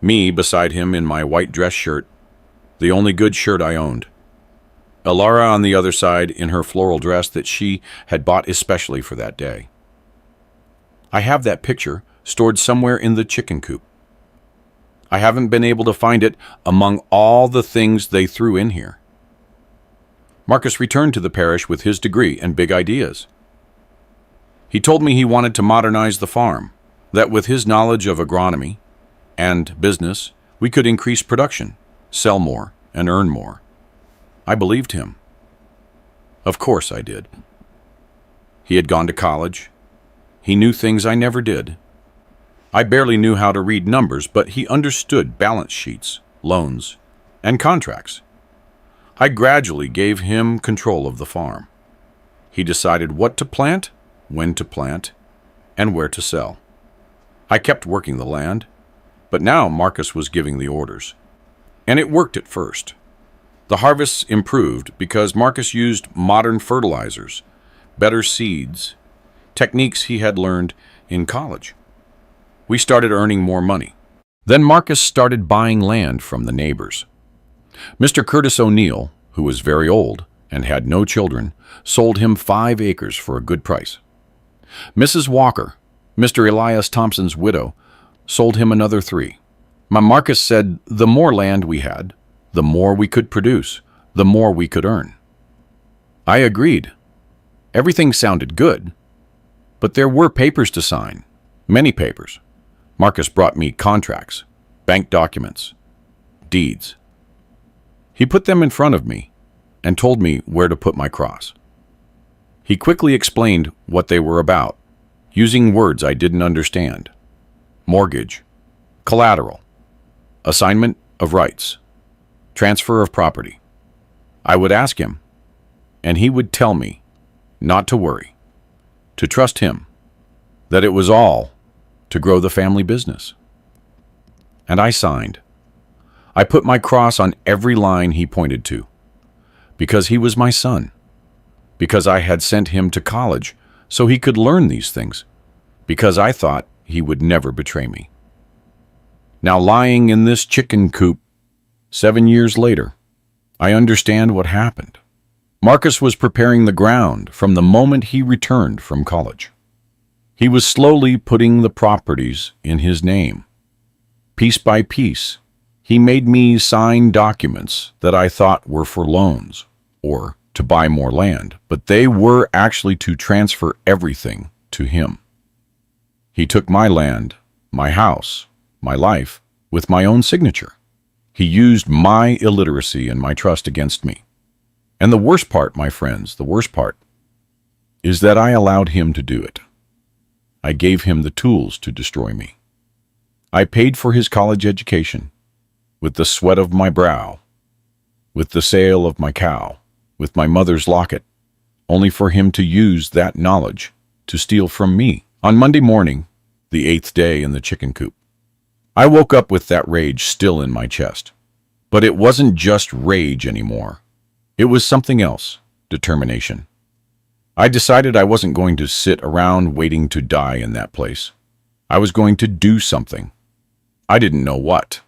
Me beside him in my white dress shirt, the only good shirt I owned. Alara on the other side in her floral dress that she had bought especially for that day. I have that picture stored somewhere in the chicken coop. I haven't been able to find it among all the things they threw in here. Marcus returned to the parish with his degree and big ideas. He told me he wanted to modernize the farm, that with his knowledge of agronomy and business, we could increase production, sell more, and earn more. I believed him. Of course I did. He had gone to college. He knew things I never did. I barely knew how to read numbers, but he understood balance sheets, loans, and contracts. I gradually gave him control of the farm. He decided what to plant, when to plant, and where to sell. I kept working the land, but now Marcus was giving the orders. And it worked at first. The harvests improved because Marcus used modern fertilizers, better seeds, techniques he had learned in college. We started earning more money. Then Marcus started buying land from the neighbors. Mr. Curtis O'Neill, who was very old and had no children, sold him 5 acres for a good price. Mrs. Walker, Mr. Elias Thompson's widow, sold him another 3. Marcus said the more land we had, the more we could produce, the more we could earn. I agreed. Everything sounded good, but there were papers to sign, many papers. Marcus brought me contracts, bank documents, deeds. He put them in front of me and told me where to put my cross. He quickly explained what they were about, using words I didn't understand. Mortgage, collateral, assignment of rights, transfer of property. I would ask him, and he would tell me not to worry, to trust him, that it was all to grow the family business. And I signed. I put my cross on every line he pointed to, because he was my son, because I had sent him to college so he could learn these things, because I thought he would never betray me. Now lying in this chicken coop 7 years later, I understand what happened. Marcus was preparing the ground from the moment he returned from college. He was slowly putting the properties in his name. Piece by piece, he made me sign documents that I thought were for loans or to buy more land, but they were actually to transfer everything to him. He took my land, my house, my life, with my own signature. He used my illiteracy and my trust against me. And the worst part, my friends, the worst part, is that I allowed him to do it. I gave him the tools to destroy me. I paid for his college education with the sweat of my brow, with the sale of my cow, with my mother's locket, only for him to use that knowledge to steal from me. On Monday morning, the 8th day in the chicken coop, I woke up with that rage still in my chest. But it wasn't just rage anymore. It was something else, determination. I decided I wasn't going to sit around waiting to die in that place. I was going to do something. I didn't know what,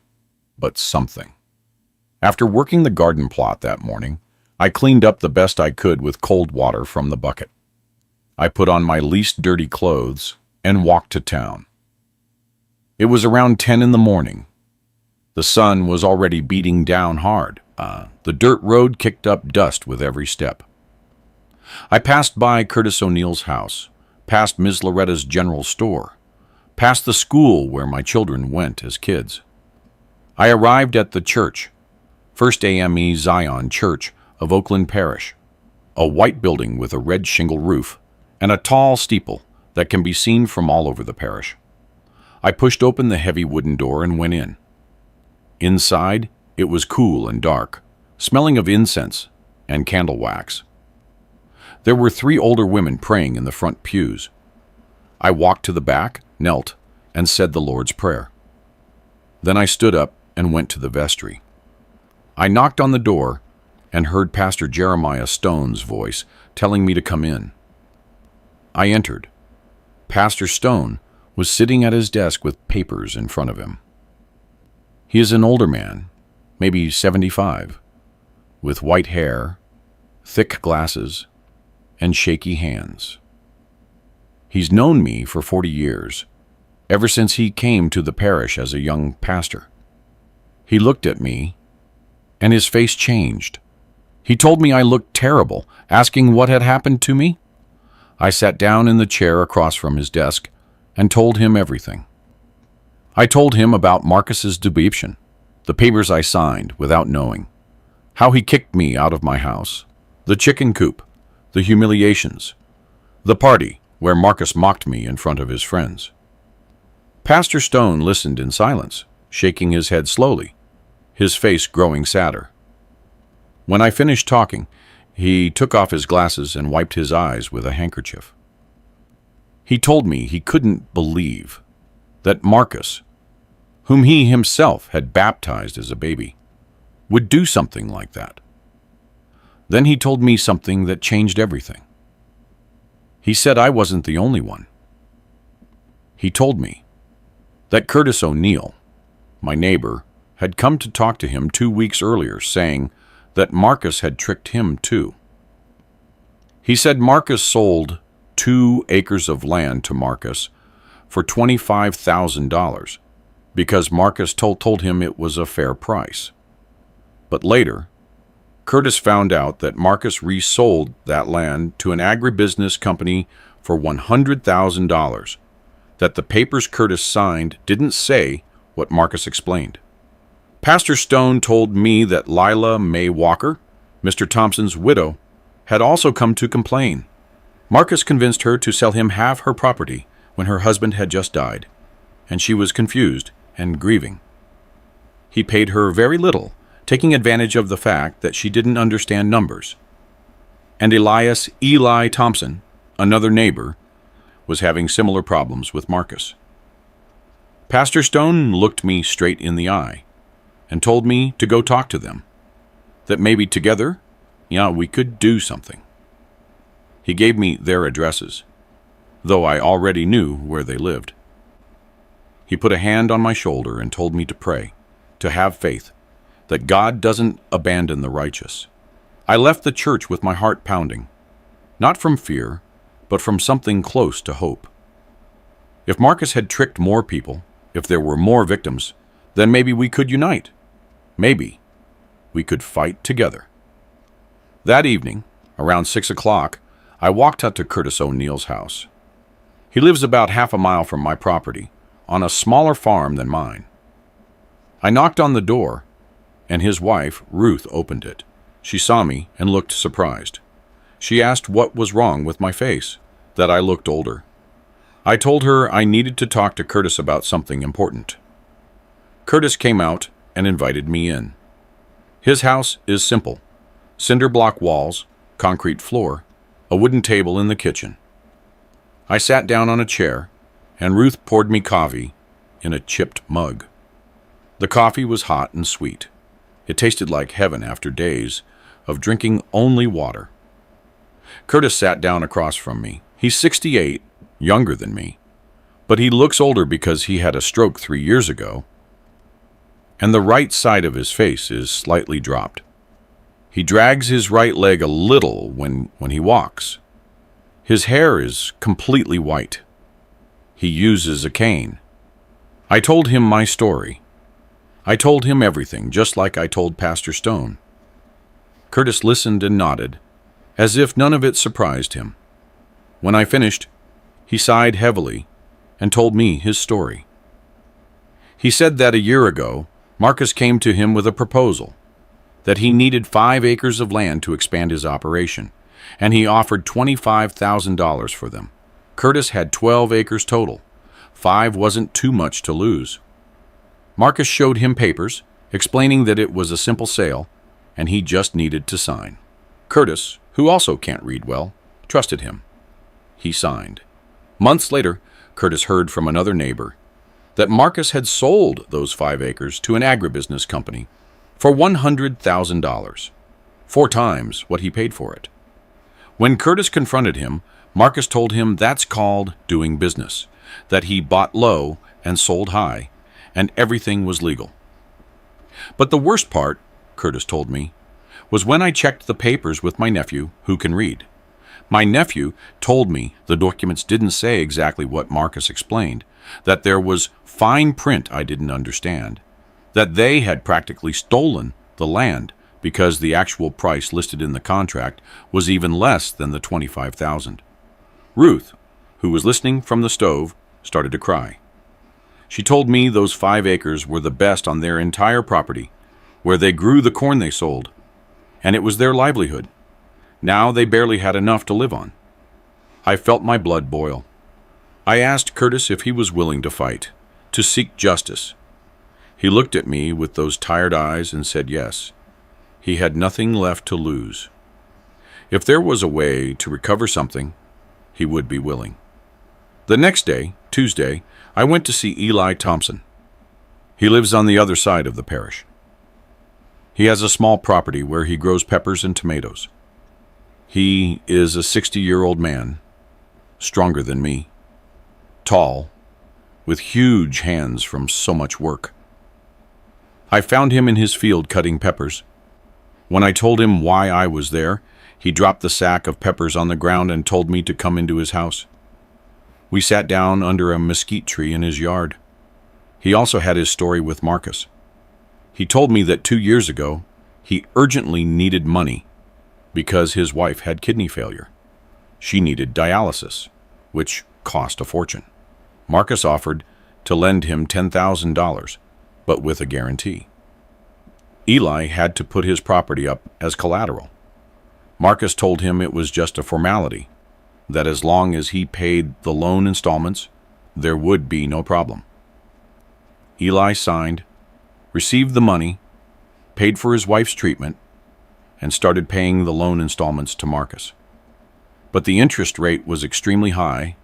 but something. After working the garden plot that morning, I cleaned up the best I could with cold water from the bucket. I put on my least dirty clothes and walked to town. It was around 10 in the morning. The sun was already beating down hard. The dirt road kicked up dust with every step. I passed by Curtis O'Neill's house, past Ms. Loretta's general store, past the school where my children went as kids. I arrived at the church, First AME Zion Church of Oakland Parish, a white building with a red shingle roof and a tall steeple that can be seen from all over the parish. I pushed open the heavy wooden door and went in. Inside, it was cool and dark, smelling of incense and candle wax. There were 3 older women praying in the front pews. I walked to the back, knelt, and said the Lord's Prayer. Then I stood up and went to the vestry. I knocked on the door and heard Pastor Jeremiah Stone's voice telling me to come in. I entered. Pastor Stone was sitting at his desk with papers in front of him. He is an older man, maybe 75, with white hair, thick glasses, and shaky hands. He's known me for 40 years, ever since he came to the parish as a young pastor. He looked at me, and his face changed. He told me I looked terrible, asking what had happened to me. I sat down in the chair across from his desk and told him everything. I told him about Marcus's deception, the papers I signed without knowing, how he kicked me out of my house, the chicken coop, the humiliations, the party where Marcus mocked me in front of his friends. Pastor Stone listened in silence, shaking his head slowly, his face growing sadder. When I finished talking, he took off his glasses and wiped his eyes with a handkerchief. He told me he couldn't believe that Marcus, whom he himself had baptized as a baby, would do something like that. Then he told me something that changed everything. He said I wasn't the only one. He told me that Curtis O'Neill, my neighbor, had come to talk to him 2 weeks earlier, saying that Marcus had tricked him too. He said Marcus sold 2 acres of land to Marcus for $25,000 because Marcus told him it was a fair price. But later, Curtis found out that Marcus resold that land to an agribusiness company for $100,000, that the papers Curtis signed didn't say what Marcus explained. Pastor Stone told me that Lila Mae Walker, Mr. Thompson's widow, had also come to complain. Marcus convinced her to sell him half her property when her husband had just died, and she was confused and grieving. He paid her very little, taking advantage of the fact that she didn't understand numbers. And Eli Thompson, another neighbor, was having similar problems with Marcus. Pastor Stone looked me straight in the eye and told me to go talk to them, that maybe together, we could do something. He gave me their addresses, though I already knew where they lived. He put a hand on my shoulder and told me to pray, to have faith, that God doesn't abandon the righteous. I left the church with my heart pounding, not from fear, but from something close to hope. If Marcus had tricked more people, if there were more victims, then maybe we could unite. Maybe we could fight together. That evening, around 6 o'clock, I walked up to Curtis O'Neill's house. He lives about half a mile from my property, on a smaller farm than mine. I knocked on the door, and his wife, Ruth, opened it. She saw me and looked surprised. She asked what was wrong with my face, that I looked older. I told her I needed to talk to Curtis about something important. Curtis came out and invited me in. His house is simple: cinder block walls, concrete floor, a wooden table in the kitchen. I sat down on a chair, and Ruth poured me coffee in a chipped mug. The coffee was hot and sweet. It tasted like heaven after days of drinking only water. Curtis sat down across from me. He's 68, younger than me, but he looks older because he had a stroke 3 years ago, and the right side of his face is slightly dropped. He drags his right leg a little when he walks. His hair is completely white. He uses a cane. I told him my story. I told him everything, just like I told Pastor Stone. Curtis listened and nodded, as if none of it surprised him. When I finished, he sighed heavily and told me his story. He said that a year ago, Marcus came to him with a proposal, that he needed 5 acres of land to expand his operation, and he offered $25,000 for them. Curtis had 12 acres total. 5 wasn't too much to lose. Marcus showed him papers, explaining that it was a simple sale, and he just needed to sign. Curtis, who also can't read well, trusted him. He signed. Months later, Curtis heard from another neighbor that Marcus had sold those 5 acres to an agribusiness company for $100,000, 4 times what he paid for it. When Curtis confronted him, Marcus told him that's called doing business, that he bought low and sold high, and everything was legal. But the worst part, Curtis told me, was when I checked the papers with my nephew, who can read. My nephew told me the documents didn't say exactly what Marcus explained, that there was fine print I didn't understand, that they had practically stolen the land because the actual price listed in the contract was even less than the $25,000. Ruth, who was listening from the stove, started to cry. She told me those 5 acres were the best on their entire property, where they grew the corn they sold, and it was their livelihood. Now they barely had enough to live on. I felt my blood boil. I asked Curtis if he was willing to fight, to seek justice. He looked at me with those tired eyes and said yes. He had nothing left to lose. If there was a way to recover something, he would be willing. The next day, Tuesday, I went to see Eli Thompson. He lives on the other side of the parish. He has a small property where he grows peppers and tomatoes. He is a 60-year-old man, stronger than me, tall, with huge hands from so much work. I found him in his field cutting peppers. When I told him why I was there, he dropped the sack of peppers on the ground and told me to come into his house. We sat down under a mesquite tree in his yard. He also had his story with Marcus. He told me that 2 years ago, he urgently needed money because his wife had kidney failure. She needed dialysis, which cost a fortune. Marcus offered to lend him $10,000, but with a guarantee. Eli had to put his property up as collateral. Marcus told him it was just a formality, that as long as he paid the loan installments, there would be no problem. Eli signed, received the money, paid for his wife's treatment, and started paying the loan installments to Marcus. But the interest rate was extremely high,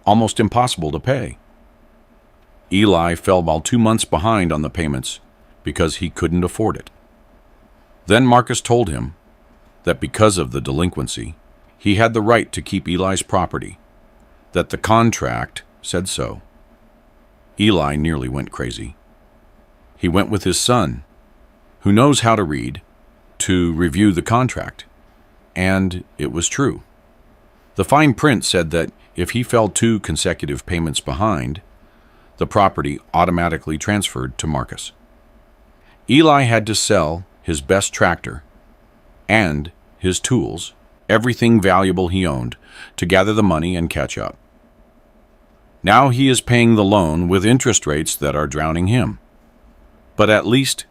almost impossible to pay. Eli fell about 2 months behind on the payments because he couldn't afford it. Then Marcus told him that because of the delinquency, he had the right to keep Eli's property, that the contract said so. Eli nearly went crazy. He went with his son, who knows how to read, to review the contract, and it was true. The fine print said that if he fell 2 consecutive payments behind, the property automatically transferred to Marcus. Eli had to sell his best tractor and his tools, everything valuable he owned, to gather the money and catch up. Now he is paying the loan with interest rates that are drowning him. But at least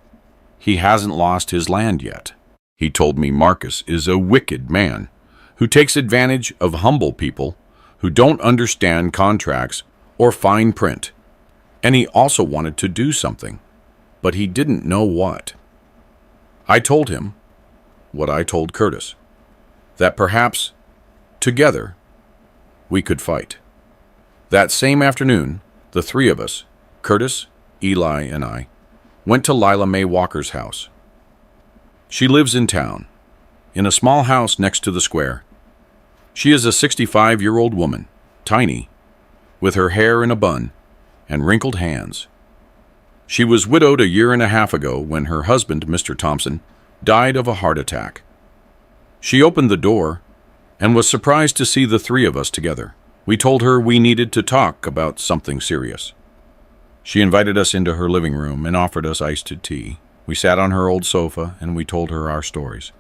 he hasn't lost his land yet. He told me Marcus is a wicked man who takes advantage of humble people who don't understand contracts or fine print. And he also wanted to do something, but he didn't know what. I told him what I told Curtis, that perhaps together we could fight. That same afternoon, the three of us, Curtis, Eli, and I, went to Lila Mae Walker's house. She lives in town, in a small house next to the square. She is a 65-year-old woman, tiny, with her hair in a bun and wrinkled hands. She was widowed a year and a half ago when her husband, Mr. Thompson, died of a heart attack. She opened the door and was surprised to see the three of us together. We told her we needed to talk about something serious. She invited us into her living room and offered us iced tea. We sat on her old sofa and we told her our stories.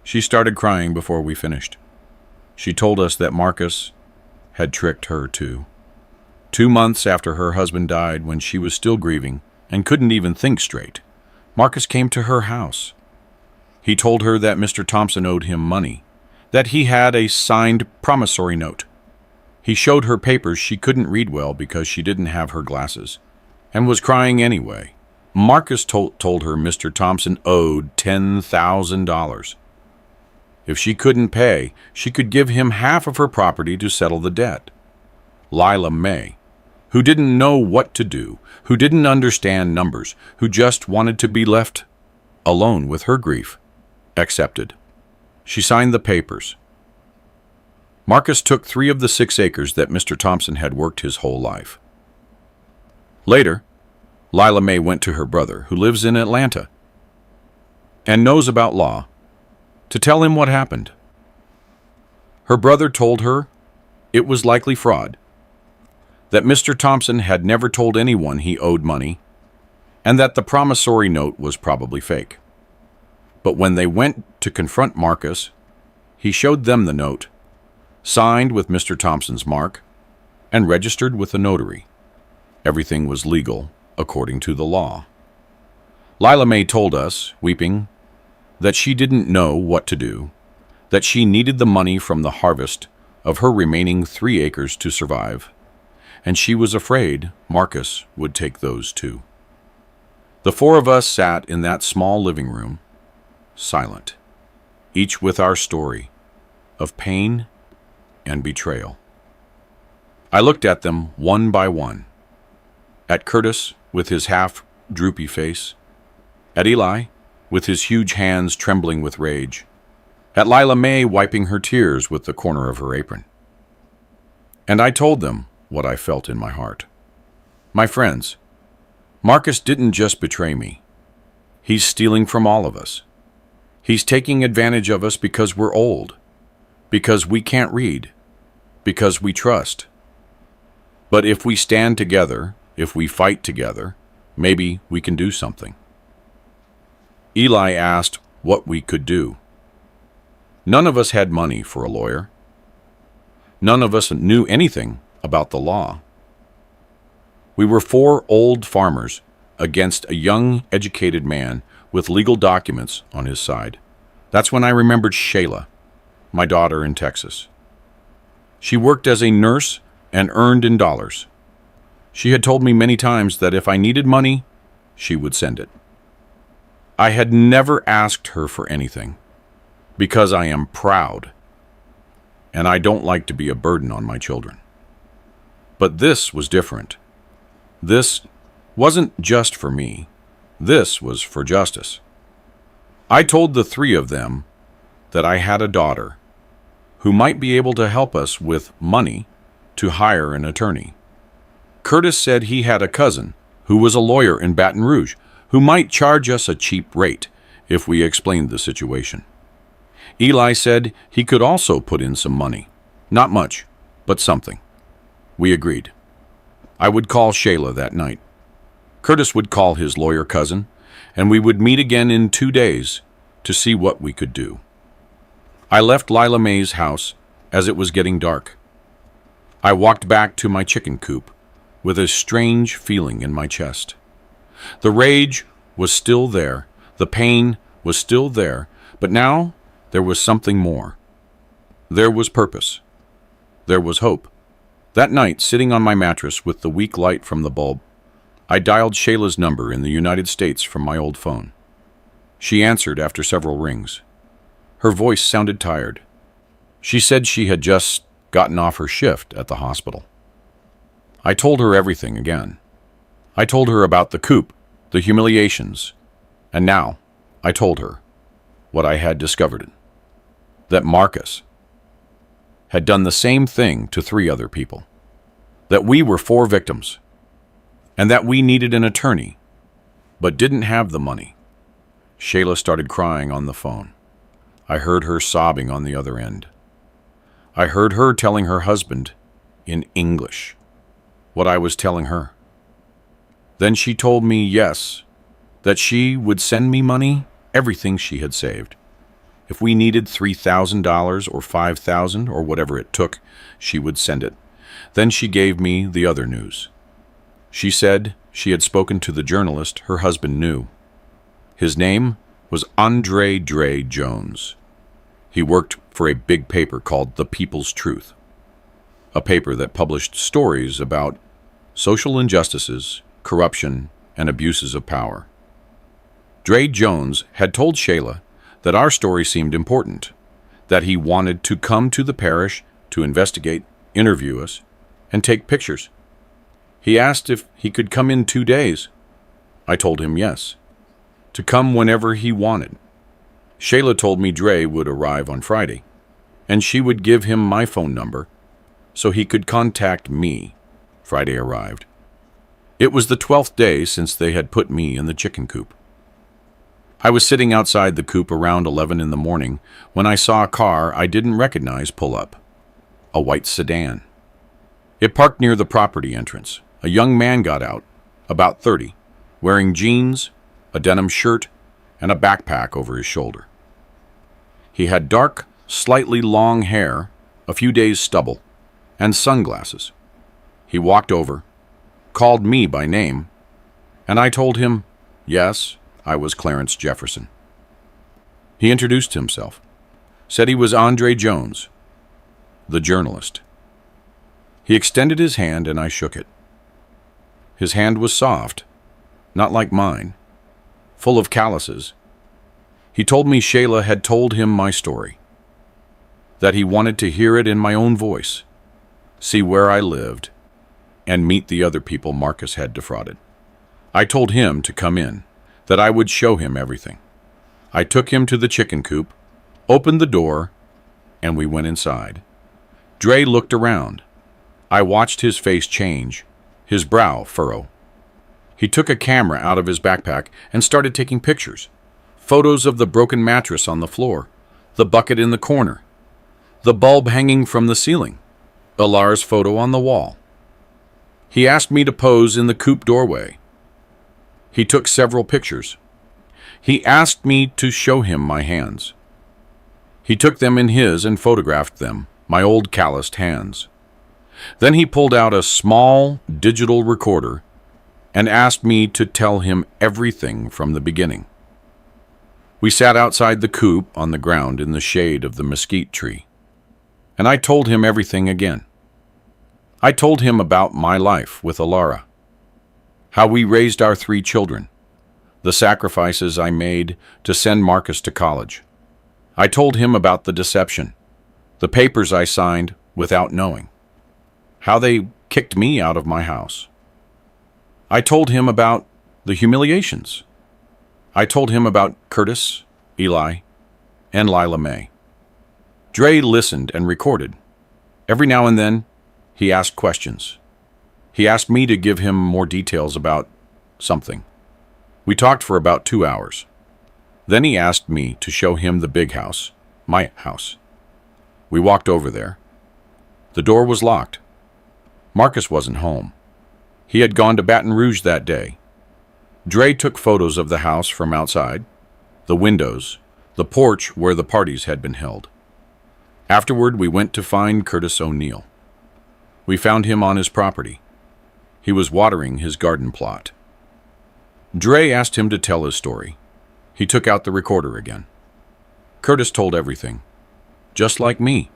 She started crying before we finished. She told us that Marcus had tricked her too. 2 months after her husband died, when she was still grieving and couldn't even think straight, Marcus came to her house. He told her that Mr. Thompson owed him money, that he had a signed promissory note. He showed her papers she couldn't read well because she didn't have her glasses, and was crying anyway. Marcus told her Mr. Thompson owed $10,000. If she couldn't pay, she could give him half of her property to settle the debt. Lila Mae, who didn't know what to do, who didn't understand numbers, who just wanted to be left alone with her grief, accepted. She signed the papers. Marcus took 3 of the 6 acres that Mr. Thompson had worked his whole life. Later, Lila Mae went to her brother, who lives in Atlanta and knows about law, to tell him what happened. Her brother told her it was likely fraud, that Mr. Thompson had never told anyone he owed money, and that the promissory note was probably fake. But when they went to confront Marcus, he showed them the note, signed with Mr. Thompson's mark, and registered with a notary. Everything was legal according to the law. Lila Mae told us, weeping, that she didn't know what to do, that she needed the money from the harvest of her remaining 3 acres to survive, and she was afraid Marcus would take those too. The 4 of us sat in that small living room, silent, each with our story of pain and betrayal. I looked at them one by one, at Curtis with his half-droopy face, at Eli with his huge hands trembling with rage, at Lila Mae wiping her tears with the corner of her apron. And I told them what I felt in my heart. My friends, Marcus didn't just betray me. He's stealing from all of us. He's taking advantage of us because we're old, because we can't read, because we trust. But if we stand together, if we fight together, maybe we can do something. Eli asked what we could do. None of us had money for a lawyer. None of us knew anything about the law. We were 4 old farmers against a young, educated man with legal documents on his side. That's when I remembered Shayla, my daughter in Texas. She worked as a nurse and earned in dollars. She had told me many times that if I needed money, she would send it. I had never asked her for anything, because I am proud, and I don't like to be a burden on my children. But this was different. This wasn't just for me. This was for justice. I told the 3 of them that I had a daughter who might be able to help us with money to hire an attorney. Curtis said he had a cousin who was a lawyer in Baton Rouge who might charge us a cheap rate if we explained the situation. Eli said he could also put in some money. Not much, but something. We agreed. I would call Shayla that night. Curtis would call his lawyer cousin, and we would meet again in 2 days to see what we could do. I left Lila Mae's house as it was getting dark. I walked back to my chicken coop with a strange feeling in my chest. The rage was still there, The pain was still there, but now there was something more. There was purpose. There was hope. That night, sitting on my mattress with the weak light from the bulb, I dialed Shayla's number in the United States from my old phone. She answered after several rings. Her voice sounded tired. She said she had just gotten off her shift at the hospital. I told her everything again. I told her about the coop, the humiliations, and now I told her what I had discovered. That Marcus had done the same thing to 3 other people. That we were 4 victims. And that we needed an attorney, but didn't have the money. Shayla started crying on the phone. I heard her sobbing on the other end. I heard her telling her husband in English what I was telling her. Then she told me, yes, that she would send me money, everything she had saved. If we needed $3,000 or $5,000 or whatever it took, she would send it. Then she gave me the other news. She said she had spoken to the journalist her husband knew. His name was Andre Dre Jones. He worked for a big paper called The People's Truth, a paper that published stories about social injustices, corruption, and abuses of power. Dre Jones had told Shayla that our story seemed important, that he wanted to come to the parish to investigate, interview us, and take pictures. He asked if he could come in 2 days. I told him yes, to come whenever he wanted. Shayla told me Dre would arrive on Friday, and she would give him my phone number so he could contact me. Friday arrived. It was the 12th day since they had put me in the chicken coop. I was sitting outside the coop around 11 in the morning when I saw a car I didn't recognize pull up. A white sedan. It parked near the property entrance. A young man got out, about 30, wearing jeans, a denim shirt, and a backpack over his shoulder. He had dark, slightly long hair, a few days' stubble, and sunglasses. He walked over, called me by name, and I told him, yes, I was Clarence Jefferson. He introduced himself, said he was Andre Jones, the journalist. He extended his hand and I shook it. His hand was soft, not like mine, full of calluses. He told me Shayla had told him my story, that he wanted to hear it in my own voice, see where I lived, and meet the other people Marcus had defrauded. I told him to come in, that I would show him everything. I took him to the chicken coop, opened the door, and we went inside. Dre looked around. I watched his face change, his brow furrow. He took a camera out of his backpack and started taking pictures. Photos of the broken mattress on the floor, the bucket in the corner, the bulb hanging from the ceiling, Alar's photo on the wall. He asked me to pose in the coop doorway. He took several pictures. He asked me to show him my hands. He took them in his and photographed them, my old calloused hands. Then he pulled out a small digital recorder and asked me to tell him everything from the beginning. We sat outside the coop on the ground in the shade of the mesquite tree, and I told him everything again. I told him about my life with Alara, how we raised our 3 children, the sacrifices I made to send Marcus to college. I told him about the deception, the papers I signed without knowing, how they kicked me out of my house. I told him about the humiliations. I told him about Curtis, Eli, and Lila Mae. Dre listened and recorded. Every now and then, he asked questions. He asked me to give him more details about something. We talked for about 2 hours. Then he asked me to show him the big house, my house. We walked over there. The door was locked. Marcus wasn't home. He had gone to Baton Rouge that day. Dre took photos of the house from outside, the windows, the porch where the parties had been held. Afterward, we went to find Curtis O'Neill. We found him on his property. He was watering his garden plot. Dre asked him to tell his story. He took out the recorder again. Curtis told everything, just like me.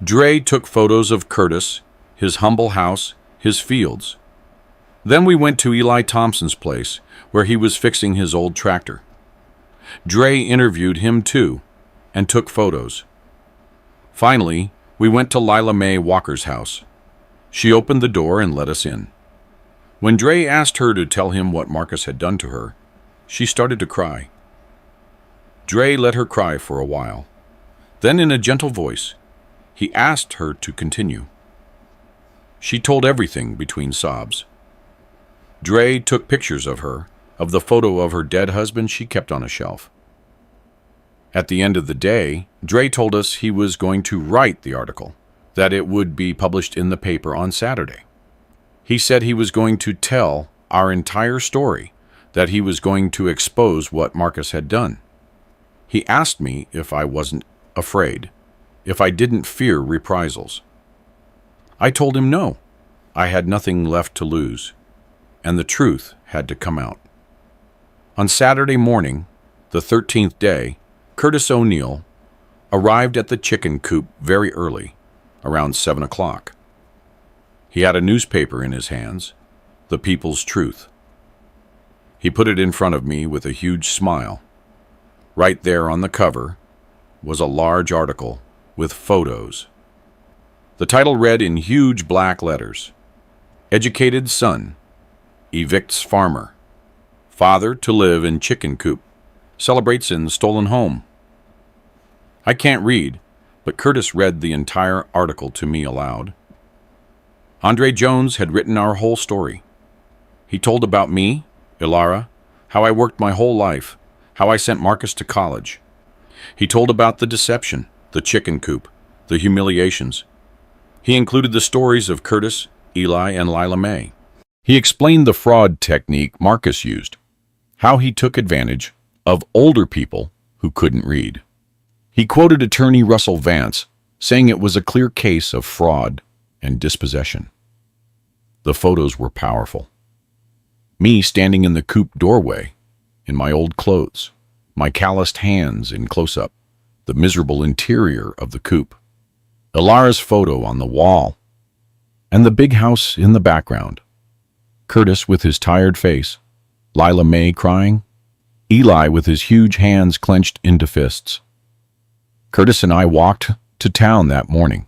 Dre took photos of Curtis, his humble house, his fields. Then we went to Eli Thompson's place, where he was fixing his old tractor. Dre interviewed him too, and took photos. Finally, we went to Lila Mae Walker's house. She opened the door and let us in. When Dre asked her to tell him what Marcus had done to her, she started to cry. Dre let her cry for a while. Then in a gentle voice, he asked her to continue. She told everything between sobs. Dre took pictures of her, of the photo of her dead husband she kept on a shelf. At the end of the day, Dre told us he was going to write the article, that it would be published in the paper on Saturday. He said he was going to tell our entire story, that he was going to expose what Marcus had done. He asked me if I wasn't afraid, if I didn't fear reprisals. I told him no, I had nothing left to lose, and the truth had to come out. On Saturday morning, the 13th day, Curtis O'Neill arrived at the chicken coop very early, around 7 o'clock. He had a newspaper in his hands, The People's Truth. He put it in front of me with a huge smile. Right there on the cover was a large article with photos. The title read in huge black letters, "Educated Son Evicts Farmer. Father to live in chicken coop. Celebrates in stolen home." I can't read, but Curtis read the entire article to me aloud. Andre Jones had written our whole story. He told about me, Ilara, how I worked my whole life, how I sent Marcus to college. He told about the deception, the chicken coop, the humiliations. He included the stories of Curtis, Eli, and Lila Mae. He explained the fraud technique Marcus used, how he took advantage of older people who couldn't read. He quoted attorney Russell Vance, saying it was a clear case of fraud and dispossession. The photos were powerful. Me standing in the coop doorway, in my old clothes, my calloused hands in close-up, the miserable interior of the coop, Ilara's photo on the wall, and the big house in the background. Curtis with his tired face, Lila Mae crying, Eli with his huge hands clenched into fists. Curtis and I walked to town that morning.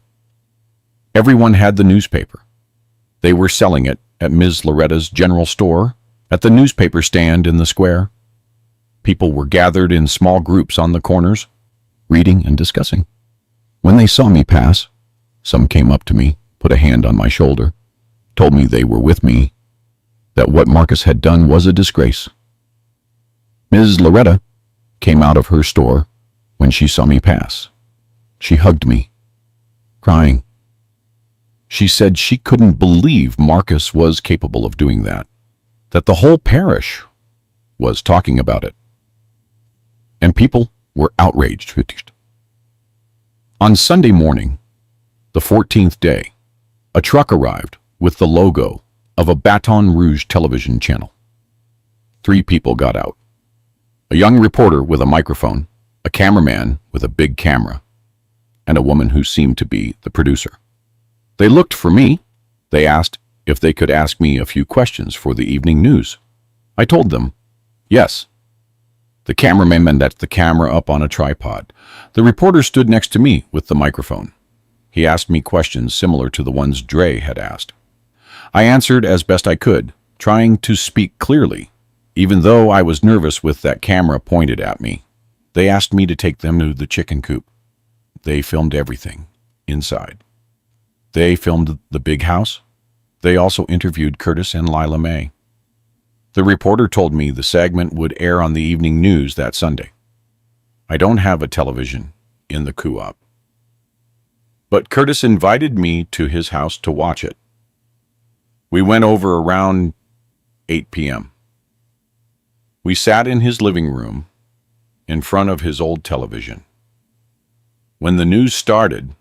Everyone had the newspaper. They were selling it at Ms. Loretta's general store, at the newspaper stand in the square. People were gathered in small groups on the corners, reading and discussing. When they saw me pass, some came up to me, put a hand on my shoulder, told me they were with me, that what Marcus had done was a disgrace. Ms. Loretta came out of her store when she saw me pass. She hugged me, crying. She said she couldn't believe Marcus was capable of doing that the whole parish was talking about it. And people were outraged. On Sunday morning, the 14th day, a truck arrived with the logo of a Baton Rouge television channel. 3 people got out. A young reporter with a microphone, a cameraman with a big camera, and a woman who seemed to be the producer. They looked for me. They asked if they could ask me a few questions for the evening news. I told them, yes. The cameraman had the camera up on a tripod. The reporter stood next to me with the microphone. He asked me questions similar to the ones Dre had asked. I answered as best I could, trying to speak clearly, even though I was nervous with that camera pointed at me. They asked me to take them to the chicken coop. They filmed everything inside. They filmed the big house. They also interviewed Curtis and Lila Mae. The reporter told me the segment would air on the evening news that Sunday. I don't have a television in the co-op. But Curtis invited me to his house to watch it. We went over around 8 p.m. We sat in his living room in front of his old television. When the news started,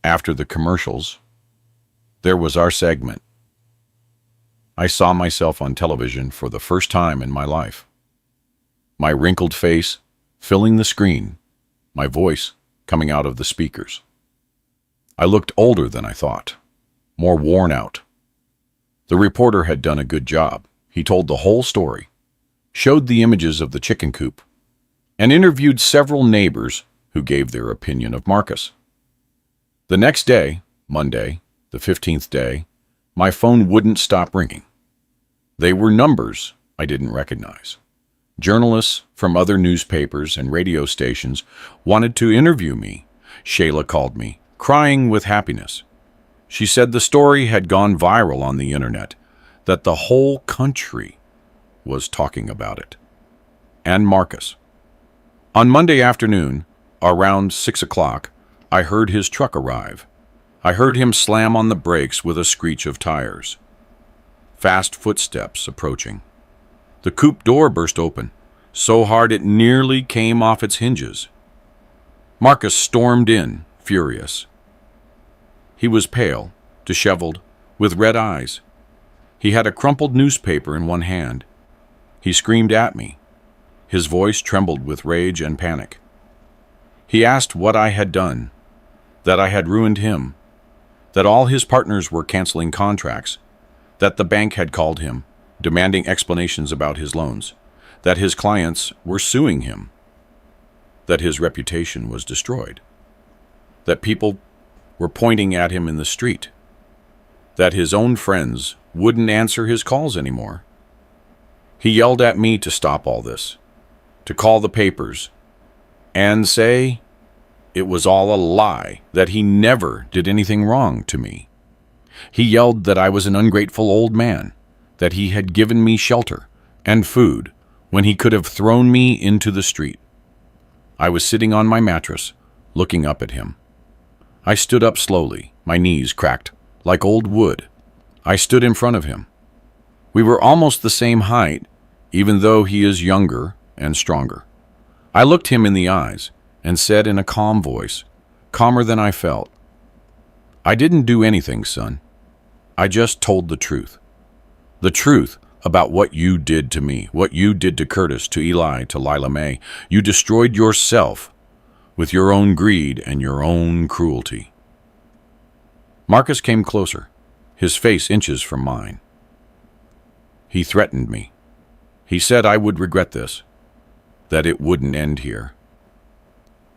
after the commercials, there was our segment. I saw myself on television for the first time in my life. my wrinkled face filling the screen, my voice coming out of the speakers. I looked older than I thought, more worn out. The reporter had done a good job. He told the whole story, showed the images of the chicken coop, and interviewed several neighbors who gave their opinion of Marcus. The next day, Monday, the 15th day, my phone wouldn't stop ringing. They were numbers I didn't recognize. Journalists from other newspapers and radio stations wanted to interview me. Shayla called me, crying with happiness. She said the story had gone viral on the internet, that the whole country was talking about it. And Marcus. On Monday afternoon, around 6 o'clock, I heard his truck arrive. I heard him slam on the brakes with a screech of tires. Fast footsteps approaching. The coupe door burst open, so hard it nearly came off its hinges. Marcus stormed in, furious. He was pale, disheveled, with red eyes. He had a crumpled newspaper in one hand. He screamed at me. His voice trembled with rage and panic. He asked what I had done, that I had ruined him, that all his partners were canceling contracts, that the bank had called him, demanding explanations about his loans, that his clients were suing him, that his reputation was destroyed, that people were pointing at him in the street, that his own friends wouldn't answer his calls anymore. He yelled at me to stop all this, to call the papers, and say it was all a lie, that he never did anything wrong to me. He yelled that I was an ungrateful old man, that he had given me shelter and food when he could have thrown me into the street. I was sitting on my mattress, looking up at him. I stood up slowly, my knees cracked, like old wood. I stood in front of him. We were almost the same height, even though he is younger and stronger. I looked him in the eyes and said in a calm voice, calmer than I felt, "I didn't do anything, son. I just told the truth. The truth about what you did to me, what you did to Curtis, to Eli, to Lila Mae. You destroyed yourself with your own greed and your own cruelty." Marcus came closer, his face inches from mine. He threatened me. He said I would regret this, that it wouldn't end here.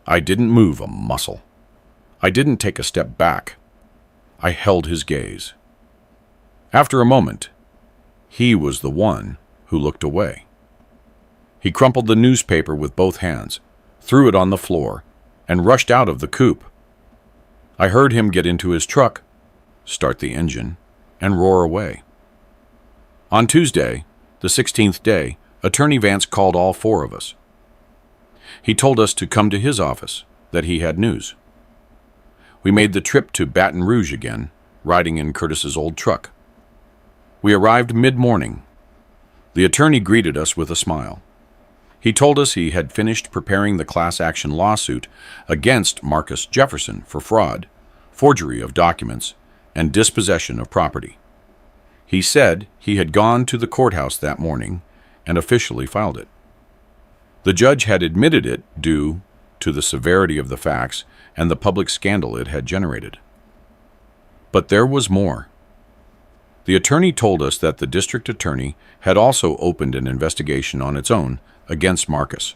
I didn't move a muscle. I didn't take a step back. I held his gaze. After a moment, he was the one who looked away. He crumpled the newspaper with both hands, threw it on the floor, and rushed out of the coupe. I heard him get into his truck, start the engine, and roar away. On Tuesday, the 16th day, Attorney Vance called all four of us. He told us to come to his office, that he had news. We made the trip to Baton Rouge again, riding in Curtis's old truck. We arrived mid-morning. The attorney greeted us with a smile. He told us he had finished preparing the class action lawsuit against Marcus Jefferson for fraud, forgery of documents, and dispossession of property. He said he had gone to the courthouse that morning and officially filed it. The judge had admitted it due to the severity of the facts and the public scandal it had generated. But there was more. The attorney told us that the district attorney had also opened an investigation on its own against Marcus.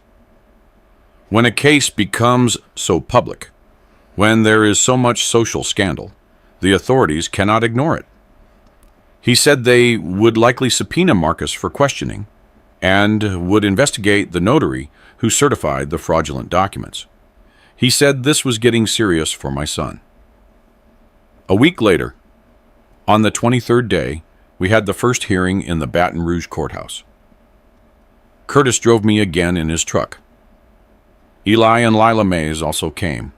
When a case becomes so public, when there is so much social scandal, the authorities cannot ignore it. He said they would likely subpoena Marcus for questioning and would investigate the notary who certified the fraudulent documents. He said this was getting serious for my son. A week later, on the 23rd day, we had the first hearing in the Baton Rouge courthouse. Curtis drove me again in his truck. Eli and Lila Mays also came.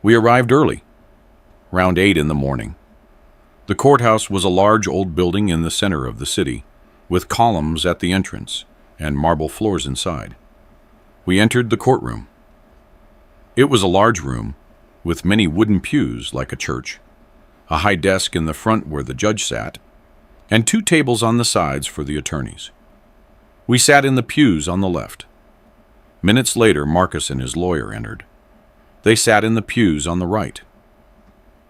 We arrived early, around 8 in the morning. The courthouse was a large old building in the center of the city, with columns at the entrance and marble floors inside. We entered the courtroom. It was a large room, with many wooden pews like a church, a high desk in the front where the judge sat, and 2 tables on the sides for the attorneys. We sat in the pews on the left. Minutes later, Marcus and his lawyer entered. They sat in the pews on the right.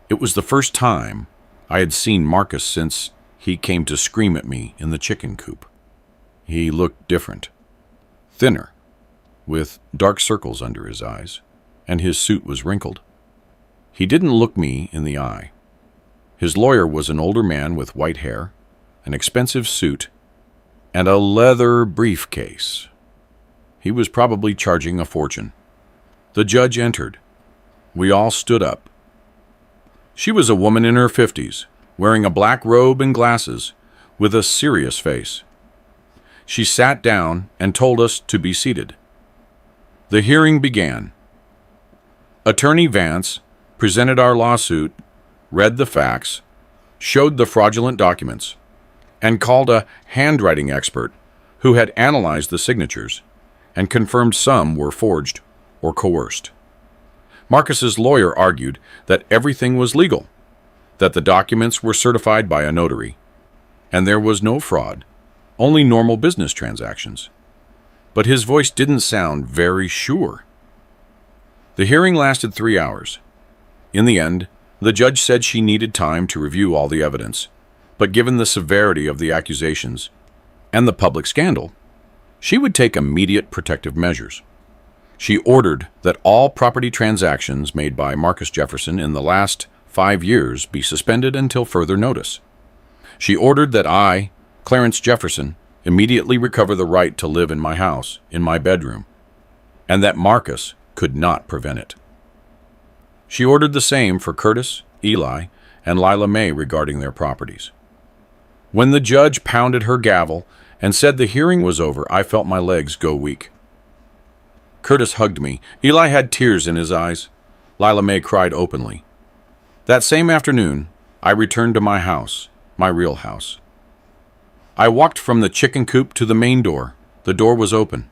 It was the first time I had seen Marcus since he came to scream at me in the chicken coop. He looked different, thinner, with dark circles under his eyes, and his suit was wrinkled. He didn't look me in the eye. His lawyer was an older man with white hair, an expensive suit, and a leather briefcase. He was probably charging a fortune. The judge entered. We all stood up. She was a woman in her 50s, wearing a black robe and glasses, with a serious face. She sat down and told us to be seated. The hearing began. Attorney Vance presented our lawsuit, read the facts, showed the fraudulent documents, and called a handwriting expert who had analyzed the signatures and confirmed some were forged or coerced. Marcus's lawyer argued that everything was legal, that the documents were certified by a notary, and there was no fraud, only normal business transactions. But his voice didn't sound very sure. The hearing lasted 3 hours. In the end, the judge said she needed time to review all the evidence, but given the severity of the accusations and the public scandal, she would take immediate protective measures. She ordered that all property transactions made by Marcus Jefferson in the last 5 years be suspended until further notice. She ordered that I, Clarence Jefferson, immediately recover the right to live in my house, in my bedroom, and that Marcus could not prevent it. She ordered the same for Curtis, Eli, and Lila Mae regarding their properties. When the judge pounded her gavel and said the hearing was over, I felt my legs go weak. Curtis hugged me. Eli had tears in his eyes. Lila Mae cried openly. That same afternoon, I returned to my house, my real house. I walked from the chicken coop to the main door. The door was open.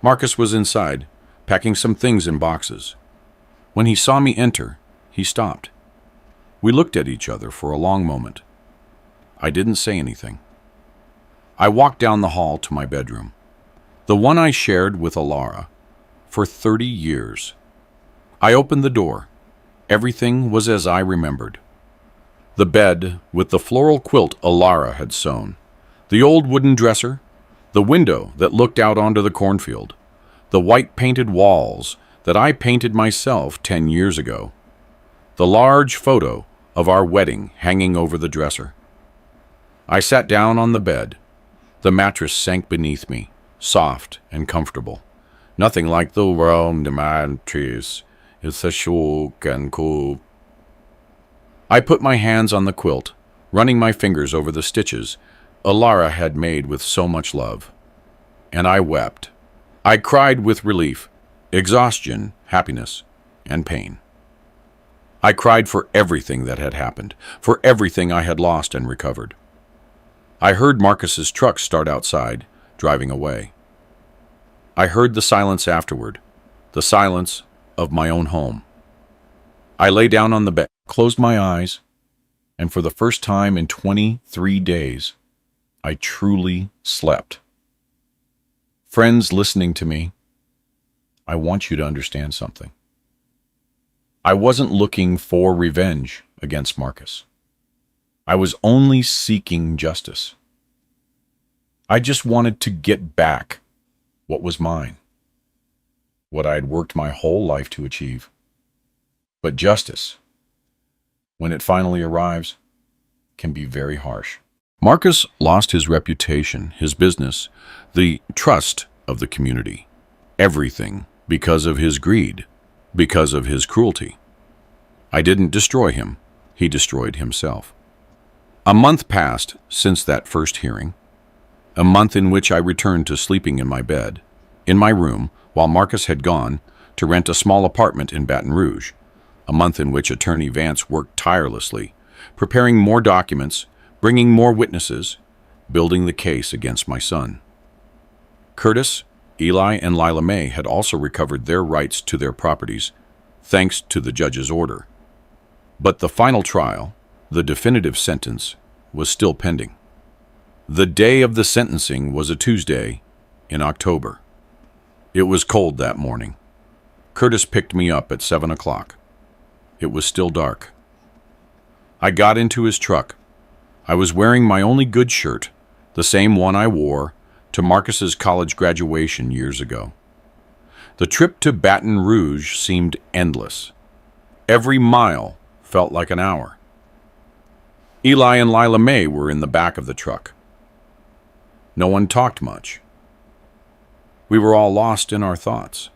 Marcus was inside, packing some things in boxes. When he saw me enter, he stopped. We looked at each other for a long moment. I didn't say anything. I walked down the hall to my bedroom, the one I shared with Alara for 30 years. I opened the door. Everything was as I remembered. The bed with the floral quilt Alara had sewn, the old wooden dresser, the window that looked out onto the cornfield, the white painted walls that I painted myself 10 years ago, the large photo of our wedding hanging over the dresser. I sat down on the bed. The mattress sank beneath me, soft and comfortable. Nothing like the warm mattress. It's a shook and coop. I put my hands on the quilt, running my fingers over the stitches Alara had made with so much love. And I wept. I cried with relief, exhaustion, happiness, and pain. I cried for everything that had happened, for everything I had lost and recovered. I heard Marcus's truck start outside, driving away. I heard the silence afterward, the silence of my own home. I lay down on the bed, closed my eyes, and for the first time in 23 days, I truly slept. Friends listening to me, I want you to understand something. I wasn't looking for revenge against Marcus. I was only seeking justice. I just wanted to get back what was mine, what I had worked my whole life to achieve. But justice, when it finally arrives, can be very harsh. Marcus lost his reputation, his business, the trust of the community, everything because of his greed, because of his cruelty. I didn't destroy him. He destroyed himself. A month passed since that first hearing, a month in which I returned to sleeping in my bed, in my room, while Marcus had gone to rent a small apartment in Baton Rouge, a month in which Attorney Vance worked tirelessly, preparing more documents, bringing more witnesses, building the case against my son. Curtis, Eli, and Lila Mae had also recovered their rights to their properties, thanks to the judge's order. But the final trial, the definitive sentence, was still pending. The day of the sentencing was a Tuesday in October. It was cold that morning. Curtis picked me up at 7 o'clock. It was still dark. I got into his truck. I was wearing my only good shirt, the same one I wore to Marcus's college graduation years ago. The trip to Baton Rouge seemed endless. Every mile felt like an hour. Eli and Lila Mae were in the back of the truck. No one talked much. We were all lost in our thoughts.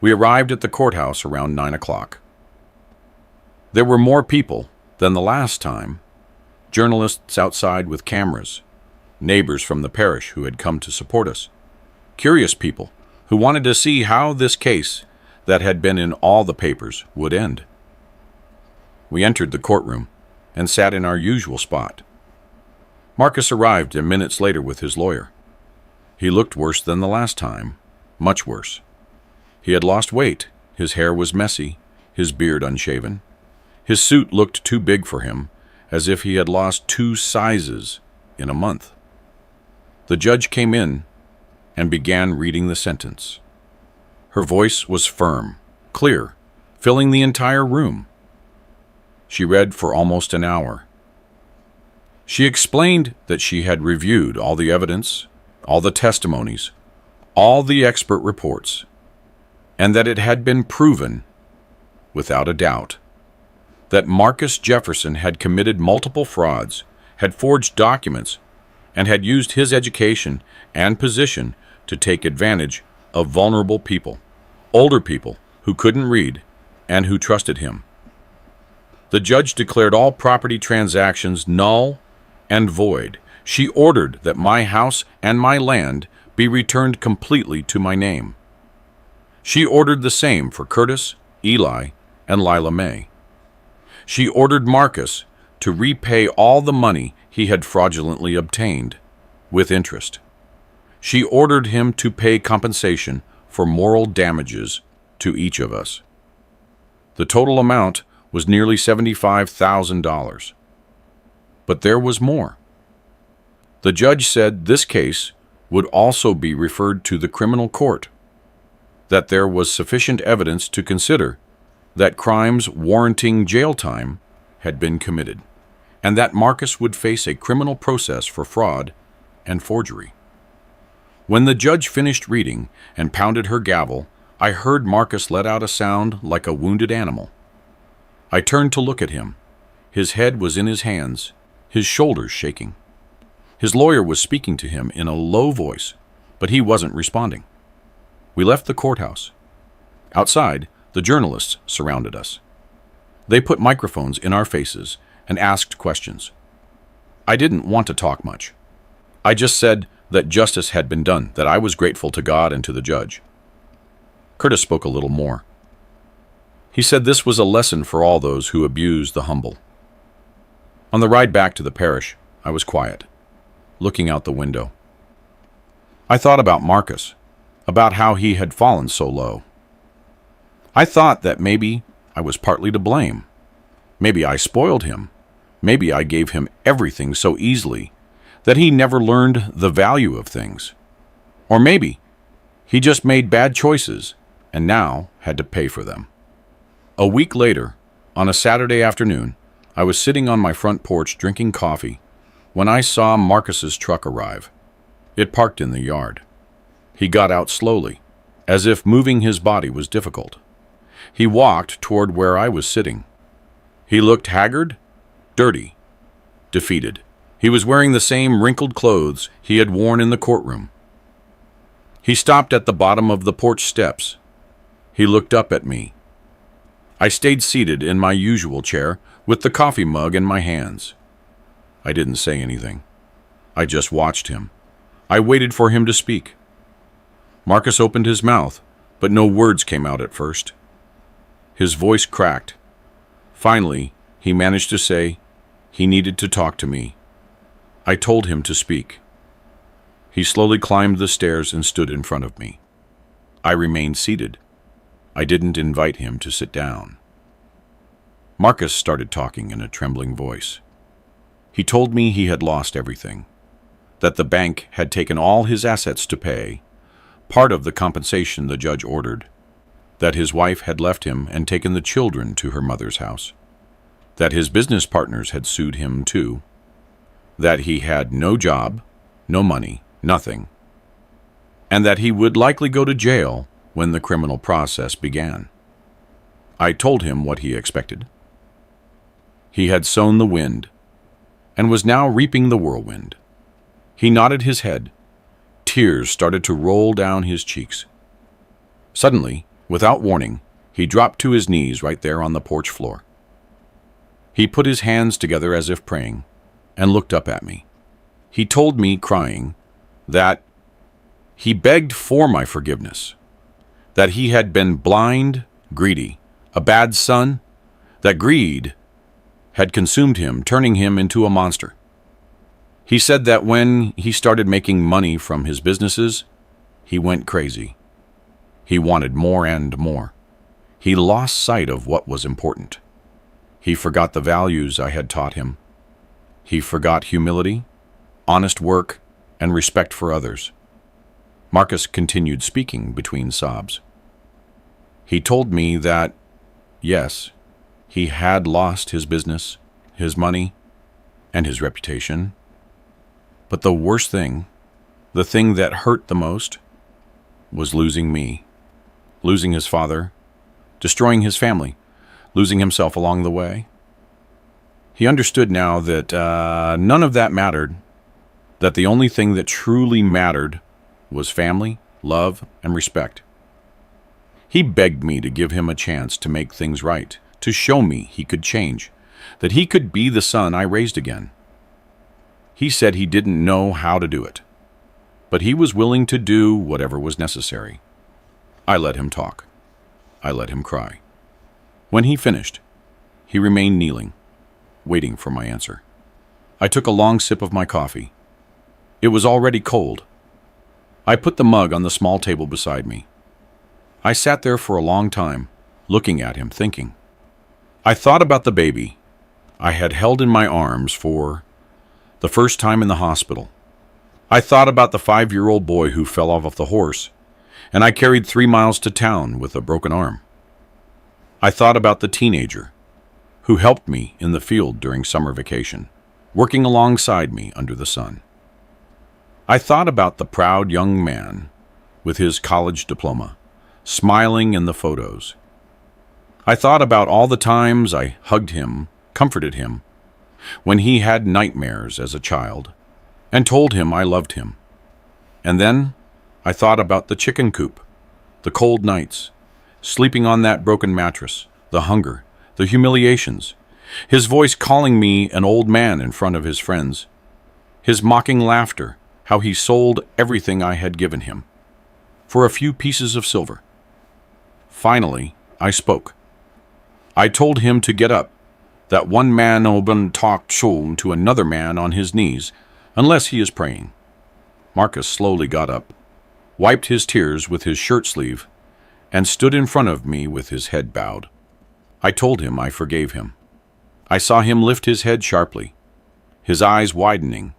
We arrived at the courthouse around 9 o'clock. There were more people than the last time. Journalists outside with cameras, neighbors from the parish who had come to support us, curious people who wanted to see how this case that had been in all the papers would end. We entered the courtroom and sat in our usual spot. Marcus arrived minutes later with his lawyer. He looked worse than the last time, much worse. He had lost weight, his hair was messy, his beard unshaven. His suit looked too big for him, as if he had lost 2 sizes in a month. The judge came in and began reading the sentence. Her voice was firm, clear, filling the entire room. She read for almost an hour. She explained that she had reviewed all the evidence, all the testimonies, all the expert reports, and that it had been proven, without a doubt, that Marcus Jefferson had committed multiple frauds, had forged documents, and had used his education and position to take advantage of vulnerable people, older people who couldn't read and who trusted him. The judge declared all property transactions null and void. She ordered that my house and my land be returned completely to my name. She ordered the same for Curtis, Eli, and Lila Mae. She ordered Marcus to repay all the money he had fraudulently obtained, with interest. She ordered him to pay compensation for moral damages to each of us. The total amount was nearly $75,000. But there was more. The judge said this case would also be referred to the criminal court, that there was sufficient evidence to consider that crimes warranting jail time had been committed, and that Marcus would face a criminal process for fraud and forgery. When the judge finished reading and pounded her gavel, I heard Marcus let out a sound like a wounded animal. I turned to look at him. His head was in his hands, his shoulders shaking. His lawyer was speaking to him in a low voice, but he wasn't responding. We left the courthouse. Outside, the journalists surrounded us. They put microphones in our faces and asked questions. I didn't want to talk much. I just said that justice had been done, that I was grateful to God and to the judge. Curtis spoke a little more. He said this was a lesson for all those who abuse the humble. On the ride back to the parish, I was quiet, looking out the window. I thought about Marcus, about how he had fallen so low. I thought that maybe I was partly to blame. Maybe I spoiled him. Maybe I gave him everything so easily that he never learned the value of things. Or maybe he just made bad choices and now had to pay for them. A week later, on a Saturday afternoon, I was sitting on my front porch drinking coffee when I saw Marcus's truck arrive. It parked in the yard. He got out slowly, as if moving his body was difficult. He walked toward where I was sitting. He looked haggard, dirty, defeated. He was wearing the same wrinkled clothes he had worn in the courtroom. He stopped at the bottom of the porch steps. He looked up at me. I stayed seated in my usual chair with the coffee mug in my hands. I didn't say anything. I just watched him. I waited for him to speak. Marcus opened his mouth, but no words came out at first. His voice cracked. Finally, he managed to say he needed to talk to me. I told him to speak. He slowly climbed the stairs and stood in front of me. I remained seated. I didn't invite him to sit down. Marcus started talking in a trembling voice. He told me he had lost everything, that the bank had taken all his assets to pay, part of the compensation the judge ordered, that his wife had left him and taken the children to her mother's house, that his business partners had sued him too, that he had no job, no money, nothing, and that he would likely go to jail when the criminal process began. I told him what he expected. He had sown the wind and was now reaping the whirlwind. He nodded his head. Tears started to roll down his cheeks. Suddenly, without warning, he dropped to his knees right there on the porch floor. He put his hands together as if praying and looked up at me. He told me, crying, that he begged for my forgiveness, that he had been blind, greedy, a bad son, that greed had consumed him, turning him into a monster. He said that when he started making money from his businesses, he went crazy. He wanted more and more. He lost sight of what was important. He forgot the values I had taught him. He forgot humility, honest work, and respect for others. Marcus continued speaking between sobs. He told me that, yes, he had lost his business, his money, and his reputation. But the worst thing, the thing that hurt the most, was losing me, losing his father, destroying his family, losing himself along the way. He understood now that none of that mattered, that the only thing that truly mattered was family, love, and respect. He begged me to give him a chance to make things right, to show me he could change, that he could be the son I raised again. He said he didn't know how to do it, but he was willing to do whatever was necessary. I let him talk. I let him cry. When he finished, he remained kneeling, waiting for my answer. I took a long sip of my coffee. It was already cold. I put the mug on the small table beside me. I sat there for a long time, looking at him, thinking. I thought about the baby I had held in my arms for the first time in the hospital. I thought about the 5-year-old boy who fell off the horse, and I carried 3 miles to town with a broken arm. I thought about the teenager who helped me in the field during summer vacation, working alongside me under the sun. I thought about the proud young man with his college diploma, smiling in the photos. I thought about all the times I hugged him, comforted him, when he had nightmares as a child, and told him I loved him. And then I thought about the chicken coop, the cold nights, sleeping on that broken mattress, the hunger, the humiliations, his voice calling me an old man in front of his friends, his mocking laughter, how he sold everything I had given him for a few pieces of silver. Finally, I spoke. I told him to get up, that one man oben talk to another man on his knees, unless he is praying. Marcus slowly got up, wiped his tears with his shirt sleeve, and stood in front of me with his head bowed. I told him I forgave him. I saw him lift his head sharply, his eyes widening,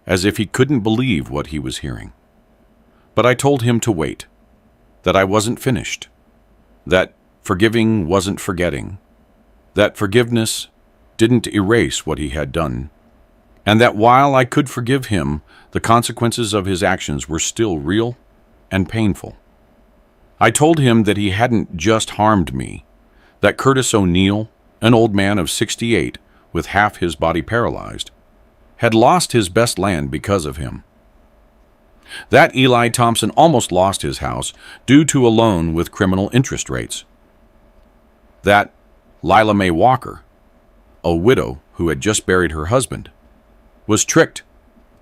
as if he couldn't believe what he was hearing. But I told him to wait, that I wasn't finished, that forgiving wasn't forgetting, that forgiveness didn't erase what he had done, and that while I could forgive him, the consequences of his actions were still real and painful. I told him that he hadn't just harmed me, that Curtis O'Neill, an old man of 68 with half his body paralyzed, had lost his best land because of him. That Eli Thompson almost lost his house due to a loan with criminal interest rates. That Lila Mae Walker, a widow who had just buried her husband, was tricked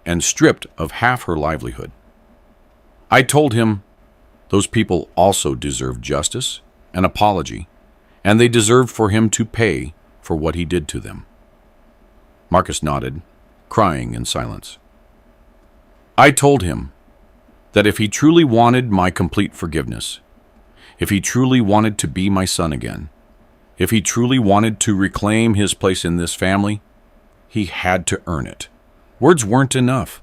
and stripped of half her livelihood. I told him those people also deserved justice, an apology, and they deserved for him to pay for what he did to them. Marcus nodded, crying in silence. I told him that if he truly wanted my complete forgiveness, if he truly wanted to be my son again, if he truly wanted to reclaim his place in this family, he had to earn it. Words weren't enough.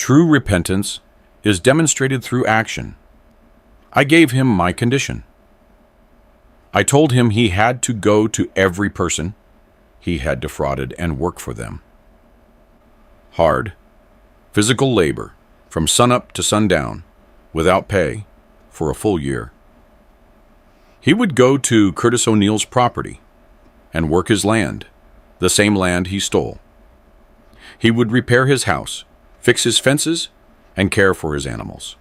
True repentance is demonstrated through action. I gave him my condition. I told him he had to go to every person he had defrauded and work for them. Hard, physical labor from sunup to sundown, without pay, for a full year. He would go to Curtis O'Neill's property and work his land, the same land he stole. He would repair his house, fix his fences, and care for his animals.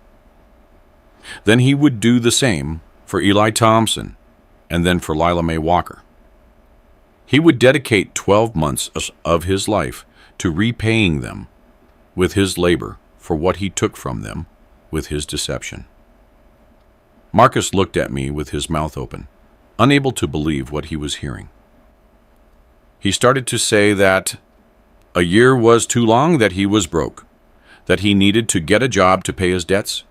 Then he would do the same for Eli Thompson and then for Lila Mae Walker. He would dedicate 12 months of his life to repaying them with his labor for what he took from them with his deception. Marcus looked at me with his mouth open, unable to believe what he was hearing. He started to say that a year was too long, that he was broke, that he needed to get a job to pay his debts,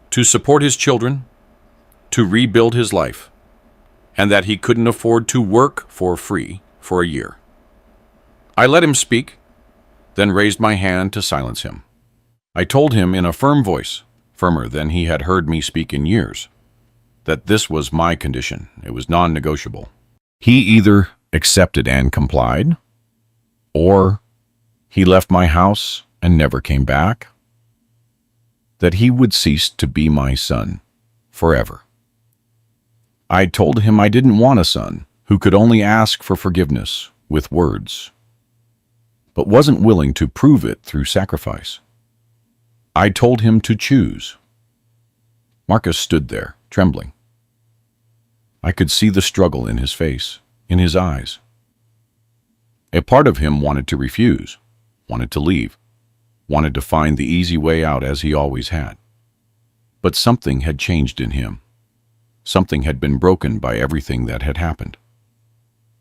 to support his children, to rebuild his life, and that he couldn't afford to work for free for a year. I let him speak, then raised my hand to silence him. I told him in a firm voice, firmer than he had heard me speak in years, that this was my condition. It was non-negotiable. He either accepted and complied, or he left my house and never came back, that he would cease to be my son forever. I told him I didn't want a son who could only ask for forgiveness with words, but wasn't willing to prove it through sacrifice. I told him to choose. Marcus stood there, trembling. I could see the struggle in his face, in his eyes. A part of him wanted to refuse, wanted to leave, wanted to find the easy way out as he always had. But something had changed in him. Something had been broken by everything that had happened.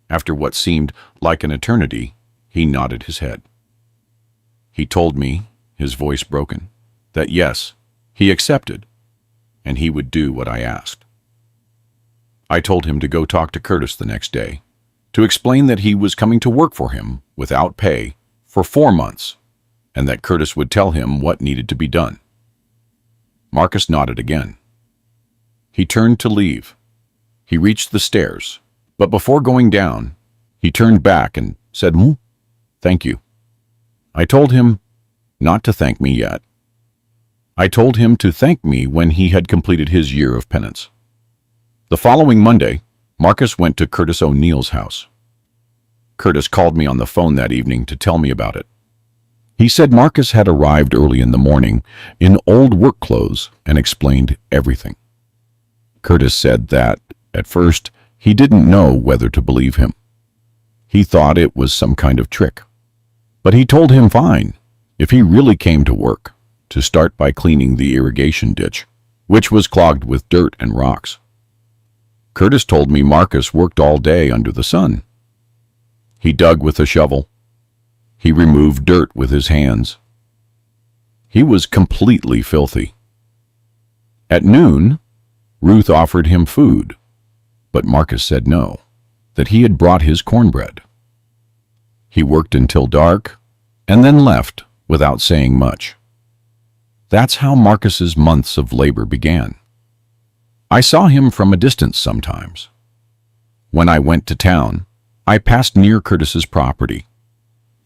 After what seemed like an eternity, he nodded his head. He told me, his voice broken, that yes, he accepted, and he would do what I asked. I told him to go talk to Curtis the next day, to explain that he was coming to work for him without pay for 4 months, and that Curtis would tell him what needed to be done. Marcus nodded again. He turned to leave. He reached the stairs, but before going down, he turned back and said, "Thank you." I told him not to thank me yet. I told him to thank me when he had completed his year of penance. The following Monday, Marcus went to Curtis O'Neill's house. Curtis called me on the phone that evening to tell me about it. He said Marcus had arrived early in the morning in old work clothes and explained everything. Curtis said that, at first, he didn't know whether to believe him. He thought it was some kind of trick. But he told him fine, if he really came to work, to start by cleaning the irrigation ditch, which was clogged with dirt and rocks. Curtis told me Marcus worked all day under the sun. He dug with a shovel. He removed dirt with his hands. He was completely filthy. At noon, Ruth offered him food, but Marcus said no, that he had brought his cornbread. He worked until dark and then left without saying much. That's how Marcus's months of labor began. I saw him from a distance sometimes. When I went to town, I passed near Curtis's property.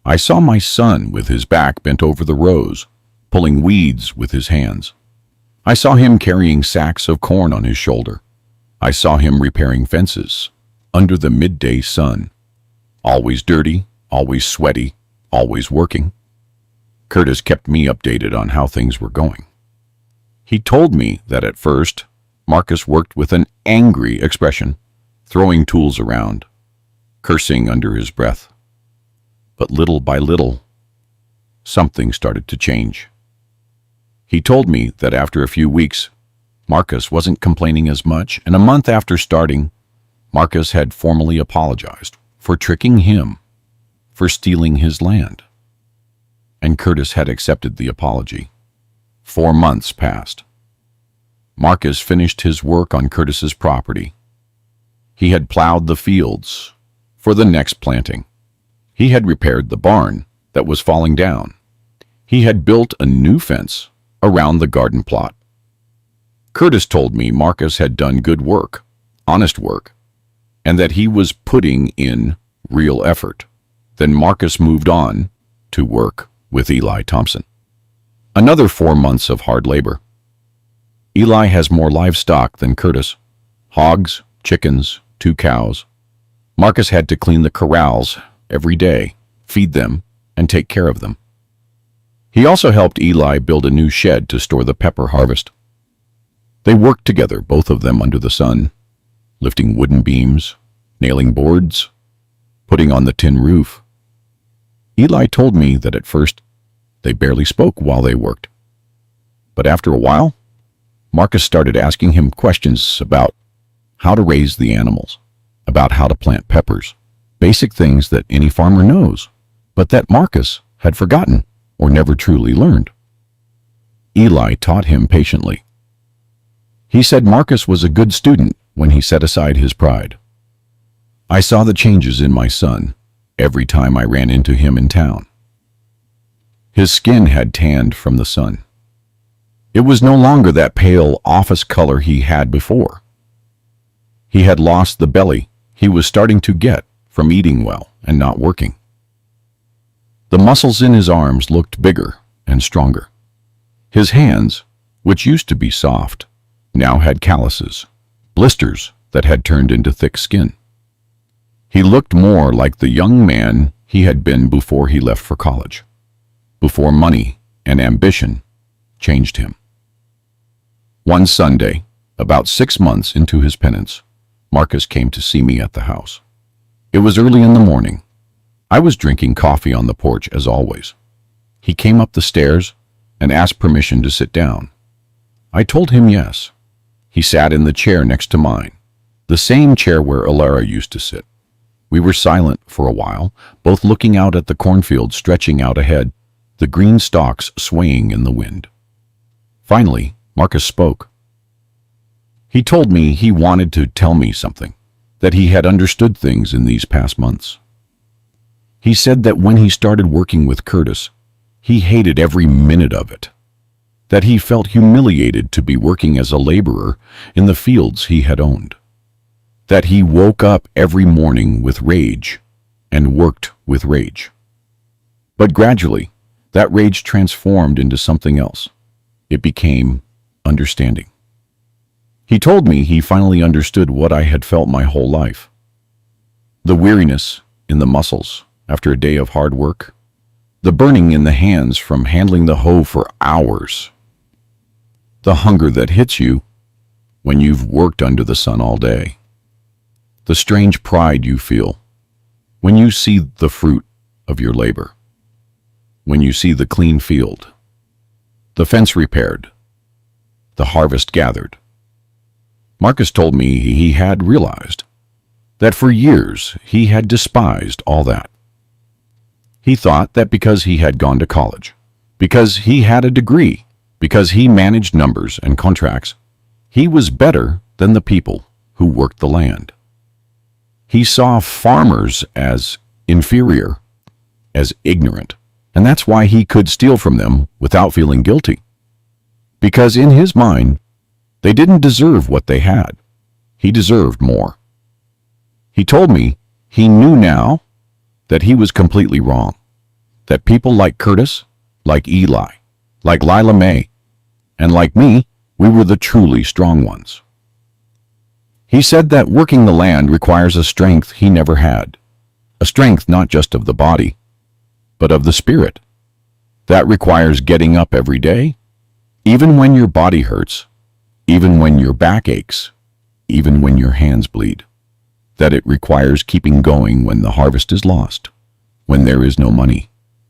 I saw my son with his back bent over the rows, pulling weeds with his hands. I saw him carrying sacks of corn on his shoulder. I saw him repairing fences under the midday sun. Always dirty, always sweaty, always working. Curtis kept me updated on how things were going. He told me that at first, Marcus worked with an angry expression, throwing tools around, cursing under his breath. But little by little, something started to change. He told me that after a few weeks, Marcus wasn't complaining as much, and a month after starting, Marcus had formally apologized for tricking him, for stealing his land. And Curtis had accepted the apology. 4 months passed. Marcus finished his work on Curtis's property. He had plowed the fields for the next planting. He had repaired the barn that was falling down. He had built a new fence around the garden plot. Curtis told me Marcus had done good work, honest work, and that he was putting in real effort. Then Marcus moved on to work with Eli Thompson. Another 4 months of hard labor. Eli has more livestock than Curtis. Hogs, chickens, 2 cows. Marcus had to clean the corrals every day, feed them, and take care of them. He also helped Eli build a new shed to store the pepper harvest. They worked together, both of them under the sun, lifting wooden beams, nailing boards, putting on the tin roof. Eli told me that at first they barely spoke while they worked. But after a while, Marcus started asking him questions about how to raise the animals, about how to plant peppers, basic things that any farmer knows, but that Marcus had forgotten or never truly learned. Eli taught him patiently. He said Marcus was a good student when he set aside his pride. I saw the changes in my son every time I ran into him in town. His skin had tanned from the sun. It was no longer that pale office color he had before. He had lost the belly he was starting to get from eating well and not working. The muscles in his arms looked bigger and stronger. His hands, which used to be soft, now had calluses, blisters that had turned into thick skin. He looked more like the young man he had been before he left for college, before money and ambition changed him. One Sunday, about 6 months into his penance, Marcus came to see me at the house. It was early in the morning. I was drinking coffee on the porch as always. He came up the stairs and asked permission to sit down. I told him yes. He sat in the chair next to mine, the same chair where Alara used to sit. We were silent for a while, both looking out at the cornfield stretching out ahead, the green stalks swaying in the wind. Finally, Marcus spoke. He told me he wanted to tell me something, that he had understood things in these past months. He said that when he started working with Curtis, he hated every minute of it, that he felt humiliated to be working as a laborer in the fields he had owned, that he woke up every morning with rage and worked with rage. But gradually, that rage transformed into something else. It became understanding. He told me he finally understood what I had felt my whole life. The weariness in the muscles after a day of hard work, the burning in the hands from handling the hoe for hours, the hunger that hits you when you've worked under the sun all day, the strange pride you feel when you see the fruit of your labor, when you see the clean field, the fence repaired, the harvest gathered. Marcus told me he had realized that for years he had despised all that. He thought that because he had gone to college, because he had a degree, because he managed numbers and contracts, he was better than the people who worked the land. He saw farmers as inferior, as ignorant, and that's why he could steal from them without feeling guilty. Because in his mind, they didn't deserve what they had. He deserved more. He told me he knew now that he was completely wrong, that people like Curtis, like Eli, like Lila Mae, and like me, we were the truly strong ones. He said that working the land requires a strength he never had, a strength not just of the body, but of the spirit. That requires getting up every day, even when your body hurts, even when your back aches, even when your hands bleed. That it requires keeping going when the harvest is lost, when there is no money,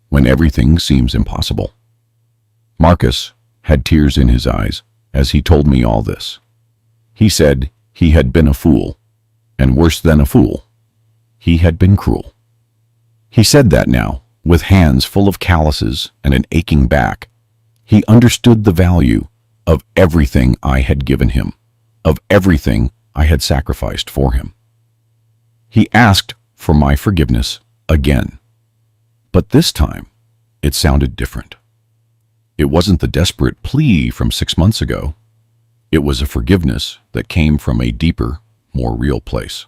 when everything seems impossible. Marcus had tears in his eyes as he told me all this. He said he had been a fool, and worse than a fool, he had been cruel. He said that now, with hands full of calluses and an aching back, he understood the value of everything I had given him, of everything I had sacrificed for him. He asked for my forgiveness again, but this time it sounded different. It wasn't the desperate plea from 6 months ago. It was a forgiveness that came from a deeper, more real place.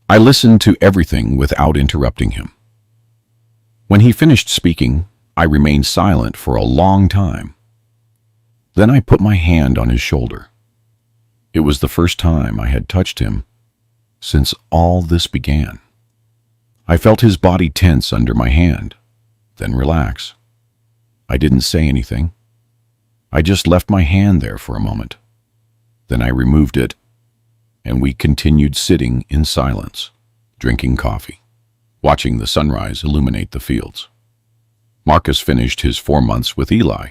I listened to everything without interrupting him. When he finished speaking, I remained silent for a long time. Then I put my hand on his shoulder. It was the first time I had touched him since all this began. I felt his body tense under my hand, then relax. I didn't say anything. I just left my hand there for a moment. Then I removed it, and we continued sitting in silence, drinking coffee, watching the sunrise illuminate the fields. Marcus finished his 4 months with Eli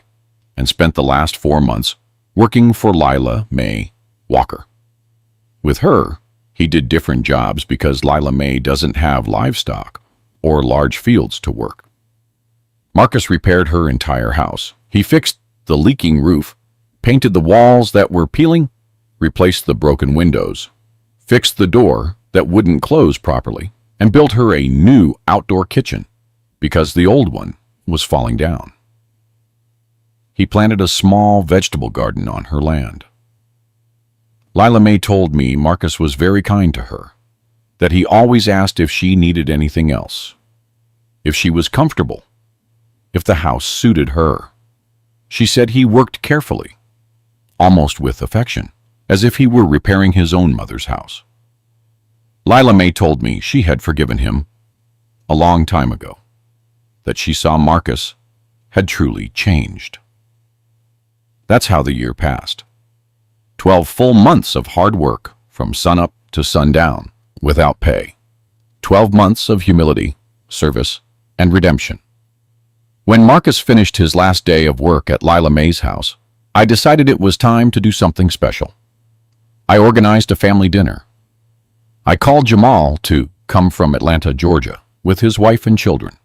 and spent the last 4 months working for Lila Mae Walker. With her, he did different jobs because Lila Mae doesn't have livestock or large fields to work. Marcus repaired her entire house. He fixed the leaking roof, painted the walls that were peeling, replaced the broken windows, fixed the door that wouldn't close properly, and built her a new outdoor kitchen because the old one was falling down. He planted a small vegetable garden on her land. Lila Mae told me Marcus was very kind to her, that he always asked if she needed anything else, if she was comfortable, if the house suited her. She said he worked carefully, almost with affection, as if he were repairing his own mother's house. Lila Mae told me she had forgiven him a long time ago, that she saw Marcus had truly changed. That's how the year passed. 12 full months of hard work from sunup to sundown without pay. 12 months of humility, service, and redemption. When Marcus finished his last day of work at Lila Mae's house, I decided it was time to do something special. I organized a family dinner. I called Jamal to come from Atlanta, Georgia, with his wife and children.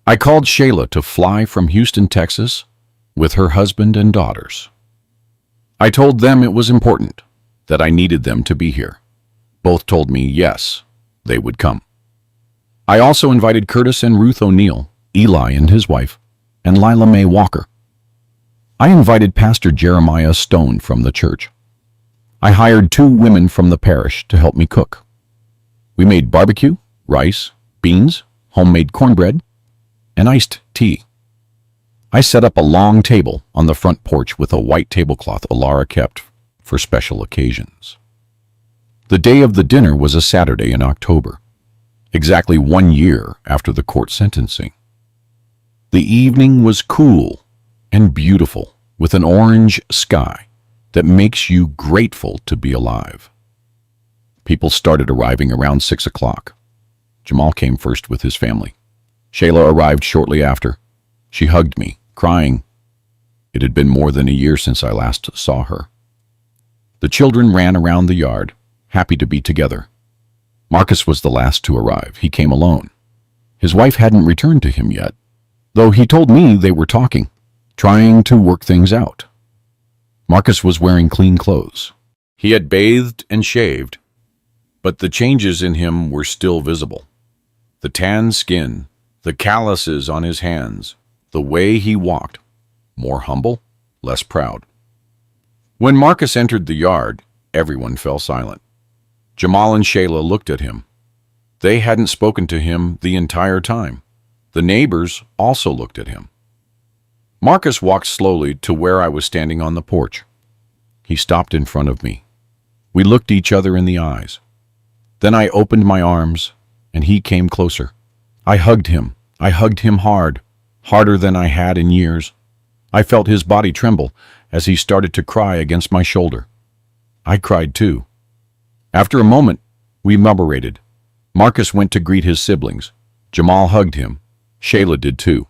I called Shayla to fly from Houston, Texas, with her husband and daughters. I told them it was important, that I needed them to be here. Both told me yes, they would come. I also invited Curtis and Ruth O'Neill, Eli and his wife, and Lila Mae Walker. I invited Pastor Jeremiah Stone from the church. I hired 2 women from the parish to help me cook. We made barbecue, rice, beans, homemade cornbread, and iced tea. I set up a long table on the front porch with a white tablecloth Alara kept for special occasions. The day of the dinner was a Saturday in October, exactly 1 year after the court sentencing. The evening was cool and beautiful, with an orange sky that makes you grateful to be alive. People started arriving around 6 o'clock. Jamal came first with his family. Shayla arrived shortly after. She hugged me, crying. It had been more than a year since I last saw her. The children ran around the yard, happy to be together. Marcus was the last to arrive. He came alone. His wife hadn't returned to him yet, though he told me they were talking, trying to work things out. Marcus was wearing clean clothes. He had bathed and shaved, but the changes in him were still visible. The tan skin, the calluses on his hands, the way he walked, more humble, less proud. When Marcus entered the yard, everyone fell silent. Jamal and Shayla looked at him. They hadn't spoken to him the entire time. The neighbors also looked at him. Marcus walked slowly to where I was standing on the porch. He stopped in front of me. We looked each other in the eyes. Then I opened my arms, and he came closer. I hugged him. I hugged him hard, harder than I had in years. I felt his body tremble as he started to cry against my shoulder. I cried too. After a moment, we murmurated. Marcus went to greet his siblings. Jamal hugged him. Shayla did too.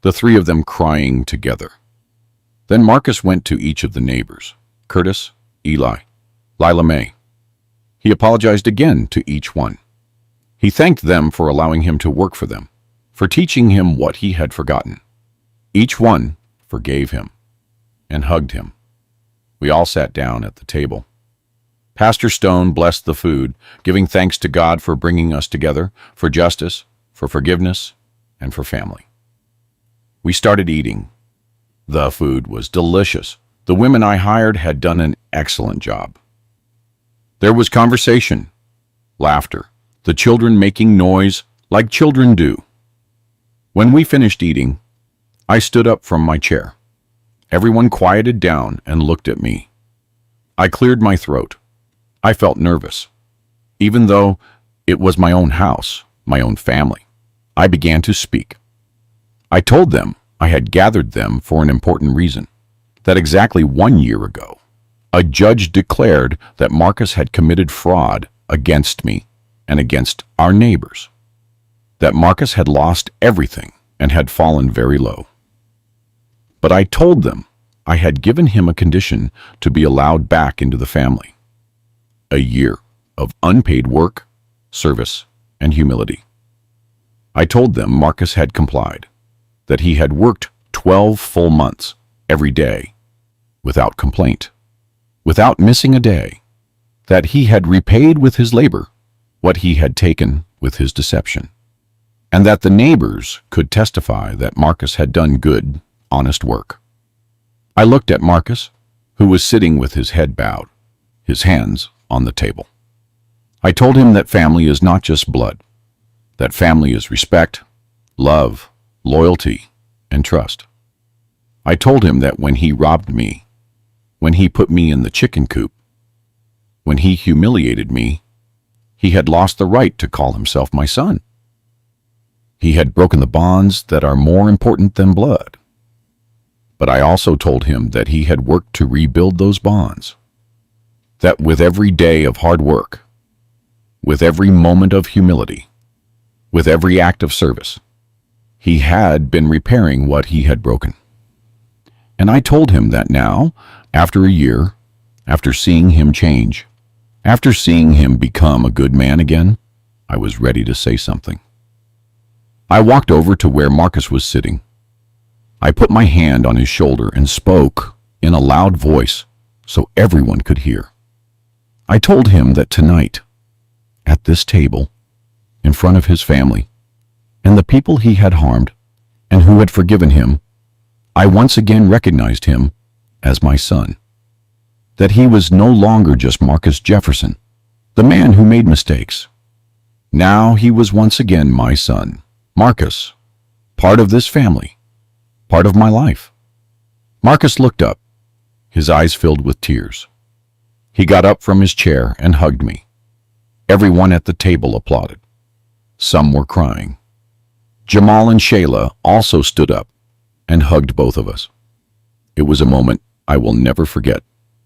The 3 of them crying together. Then Marcus went to each of the neighbors, Curtis, Eli, Lila Mae. He apologized again to each one. He thanked them for allowing him to work for them, for teaching him what he had forgotten. Each one forgave him and hugged him. We all sat down at the table. Pastor Stone blessed the food, giving thanks to God for bringing us together, for justice, for forgiveness, and for family. We started eating. The food was delicious. The women I hired had done an excellent job. There was conversation, laughter, the children making noise like children do. When we finished eating, I stood up from my chair. Everyone quieted down and looked at me. I cleared my throat. I felt nervous. Even though it was my own house, my own family, I began to speak. I told them I had gathered them for an important reason, that exactly 1 year ago, a judge declared that Marcus had committed fraud against me and against our neighbors, that Marcus had lost everything and had fallen very low. But I told them I had given him a condition to be allowed back into the family. A year of unpaid work, service, and humility. I told them Marcus had complied, that he had worked 12 full months, every day, without complaint, without missing a day, that he had repaid with his labor what he had taken with his deception, and that the neighbors could testify that Marcus had done good, honest work. I looked at Marcus, who was sitting with his head bowed, his hands on the table. I told him that family is not just blood, that family is respect, love, loyalty, and trust. I told him that when he robbed me, when he put me in the chicken coop, when he humiliated me, he had lost the right to call himself my son. He had broken the bonds that are more important than blood. But I also told him that he had worked to rebuild those bonds, that with every day of hard work, with every moment of humility, with every act of service, he had been repairing what he had broken. And I told him that now, after a year, after seeing him change, after seeing him become a good man again, I was ready to say something. I walked over to where Marcus was sitting. I put my hand on his shoulder and spoke in a loud voice so everyone could hear. I told him that tonight, at this table, in front of his family, and the people he had harmed and who had forgiven him, I once again recognized him as my son. That he was no longer just Marcus Jefferson, the man who made mistakes. Now he was once again my son, Marcus, part of this family, part of my life. Marcus looked up, his eyes filled with tears. He got up from his chair and hugged me. Everyone at the table applauded. Some were crying. Jamal and Shayla also stood up and hugged both of us. It was a moment I will never forget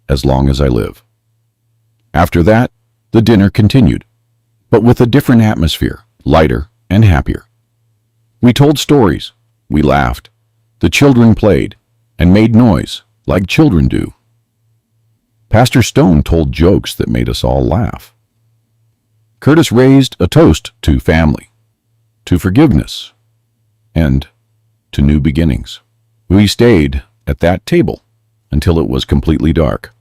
as long as I live. After that, the dinner continued, but with a different atmosphere, lighter and happier. We told stories, we laughed, the children played and made noise like children do. Pastor Stone told jokes that made us all laugh. Curtis raised a toast to family, to forgiveness, and to new beginnings. We stayed at that table until it was completely dark,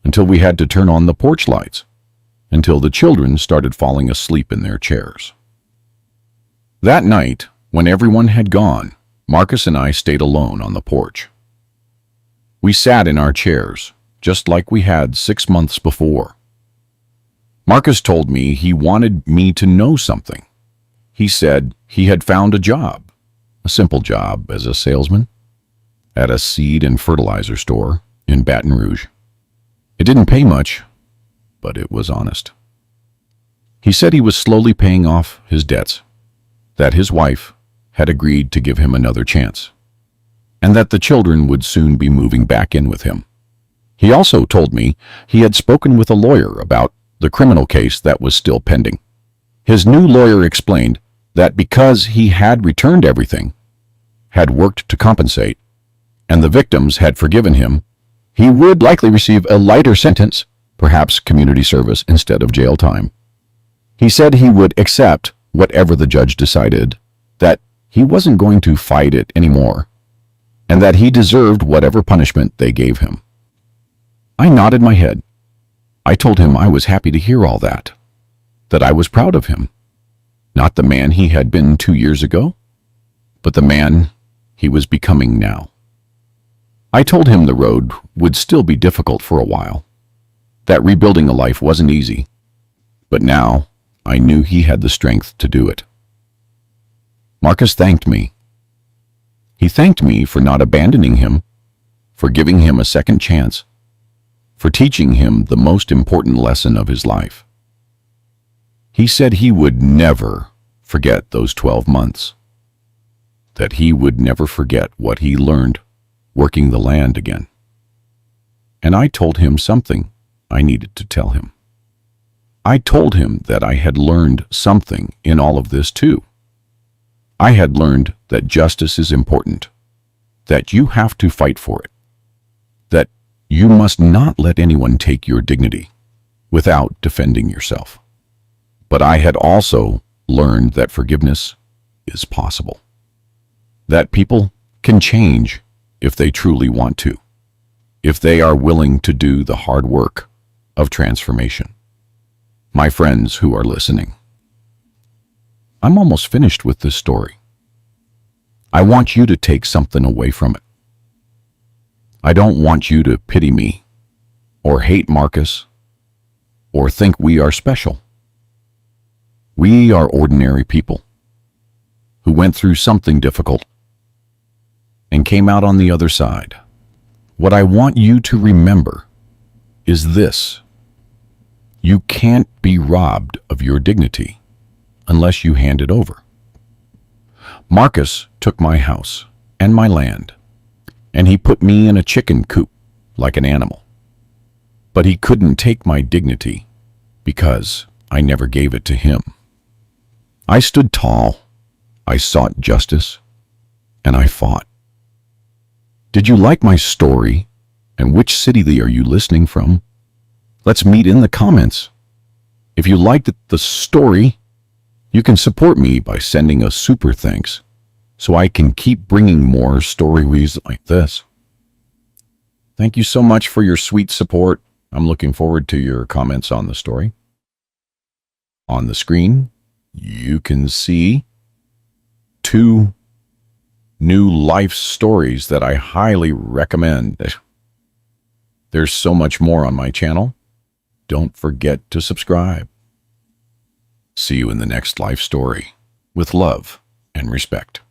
until we had to turn on the porch lights, until the children started falling asleep in their chairs. That night, when everyone had gone, Marcus and I stayed alone on the porch. We sat in our chairs, just like we had 6 months before. Marcus told me he wanted me to know something. He said he had found a job, a simple job as a salesman, at a seed and fertilizer store in Baton Rouge. It didn't pay much, but it was honest. He said he was slowly paying off his debts, that his wife had agreed to give him another chance, and that the children would soon be moving back in with him. He also told me he had spoken with a lawyer about the criminal case that was still pending. His new lawyer explained that because he had returned everything, had worked to compensate, and the victims had forgiven him, he would likely receive a lighter sentence, perhaps community service instead of jail time. He said he would accept whatever the judge decided, that he wasn't going to fight it anymore, and that he deserved whatever punishment they gave him. I nodded my head. I told him I was happy to hear all that I was proud of him. Not the man he had been 2 years ago, but the man he was becoming now. I told him the road would still be difficult for a while, that rebuilding a life wasn't easy, but now I knew he had the strength to do it. Marcus thanked me. He thanked me for not abandoning him, for giving him a second chance, for teaching him the most important lesson of his life. He said he would never forget those 12 months, that he would never forget what he learned working the land again. And I told him something I needed to tell him. I told him that I had learned something in all of this too. I had learned that justice is important, that you have to fight for it, that you must not let anyone take your dignity without defending yourself. But I had also learned that forgiveness is possible, that people can change if they truly want to, if they are willing to do the hard work of transformation. My friends who are listening, I'm almost finished with this story. I want you to take something away from it. I don't want you to pity me, or hate Marcus, or think we are special. We are ordinary people who went through something difficult and came out on the other side. What I want you to remember is this: you can't be robbed of your dignity unless you hand it over. Marcus took my house and my land, and he put me in a chicken coop like an animal. But he couldn't take my dignity because I never gave it to him. I stood tall, I sought justice, and I fought. Did you like my story? And which city are you listening from? Let's meet in the comments. If you liked the story, you can support me by sending a super thanks so I can keep bringing more stories like this. Thank you so much for your sweet support. I'm looking forward to your comments on the story. On the screen, you can see 2 new life stories that I highly recommend. There's so much more on my channel. Don't forget to subscribe. See you in the next life story with love and respect.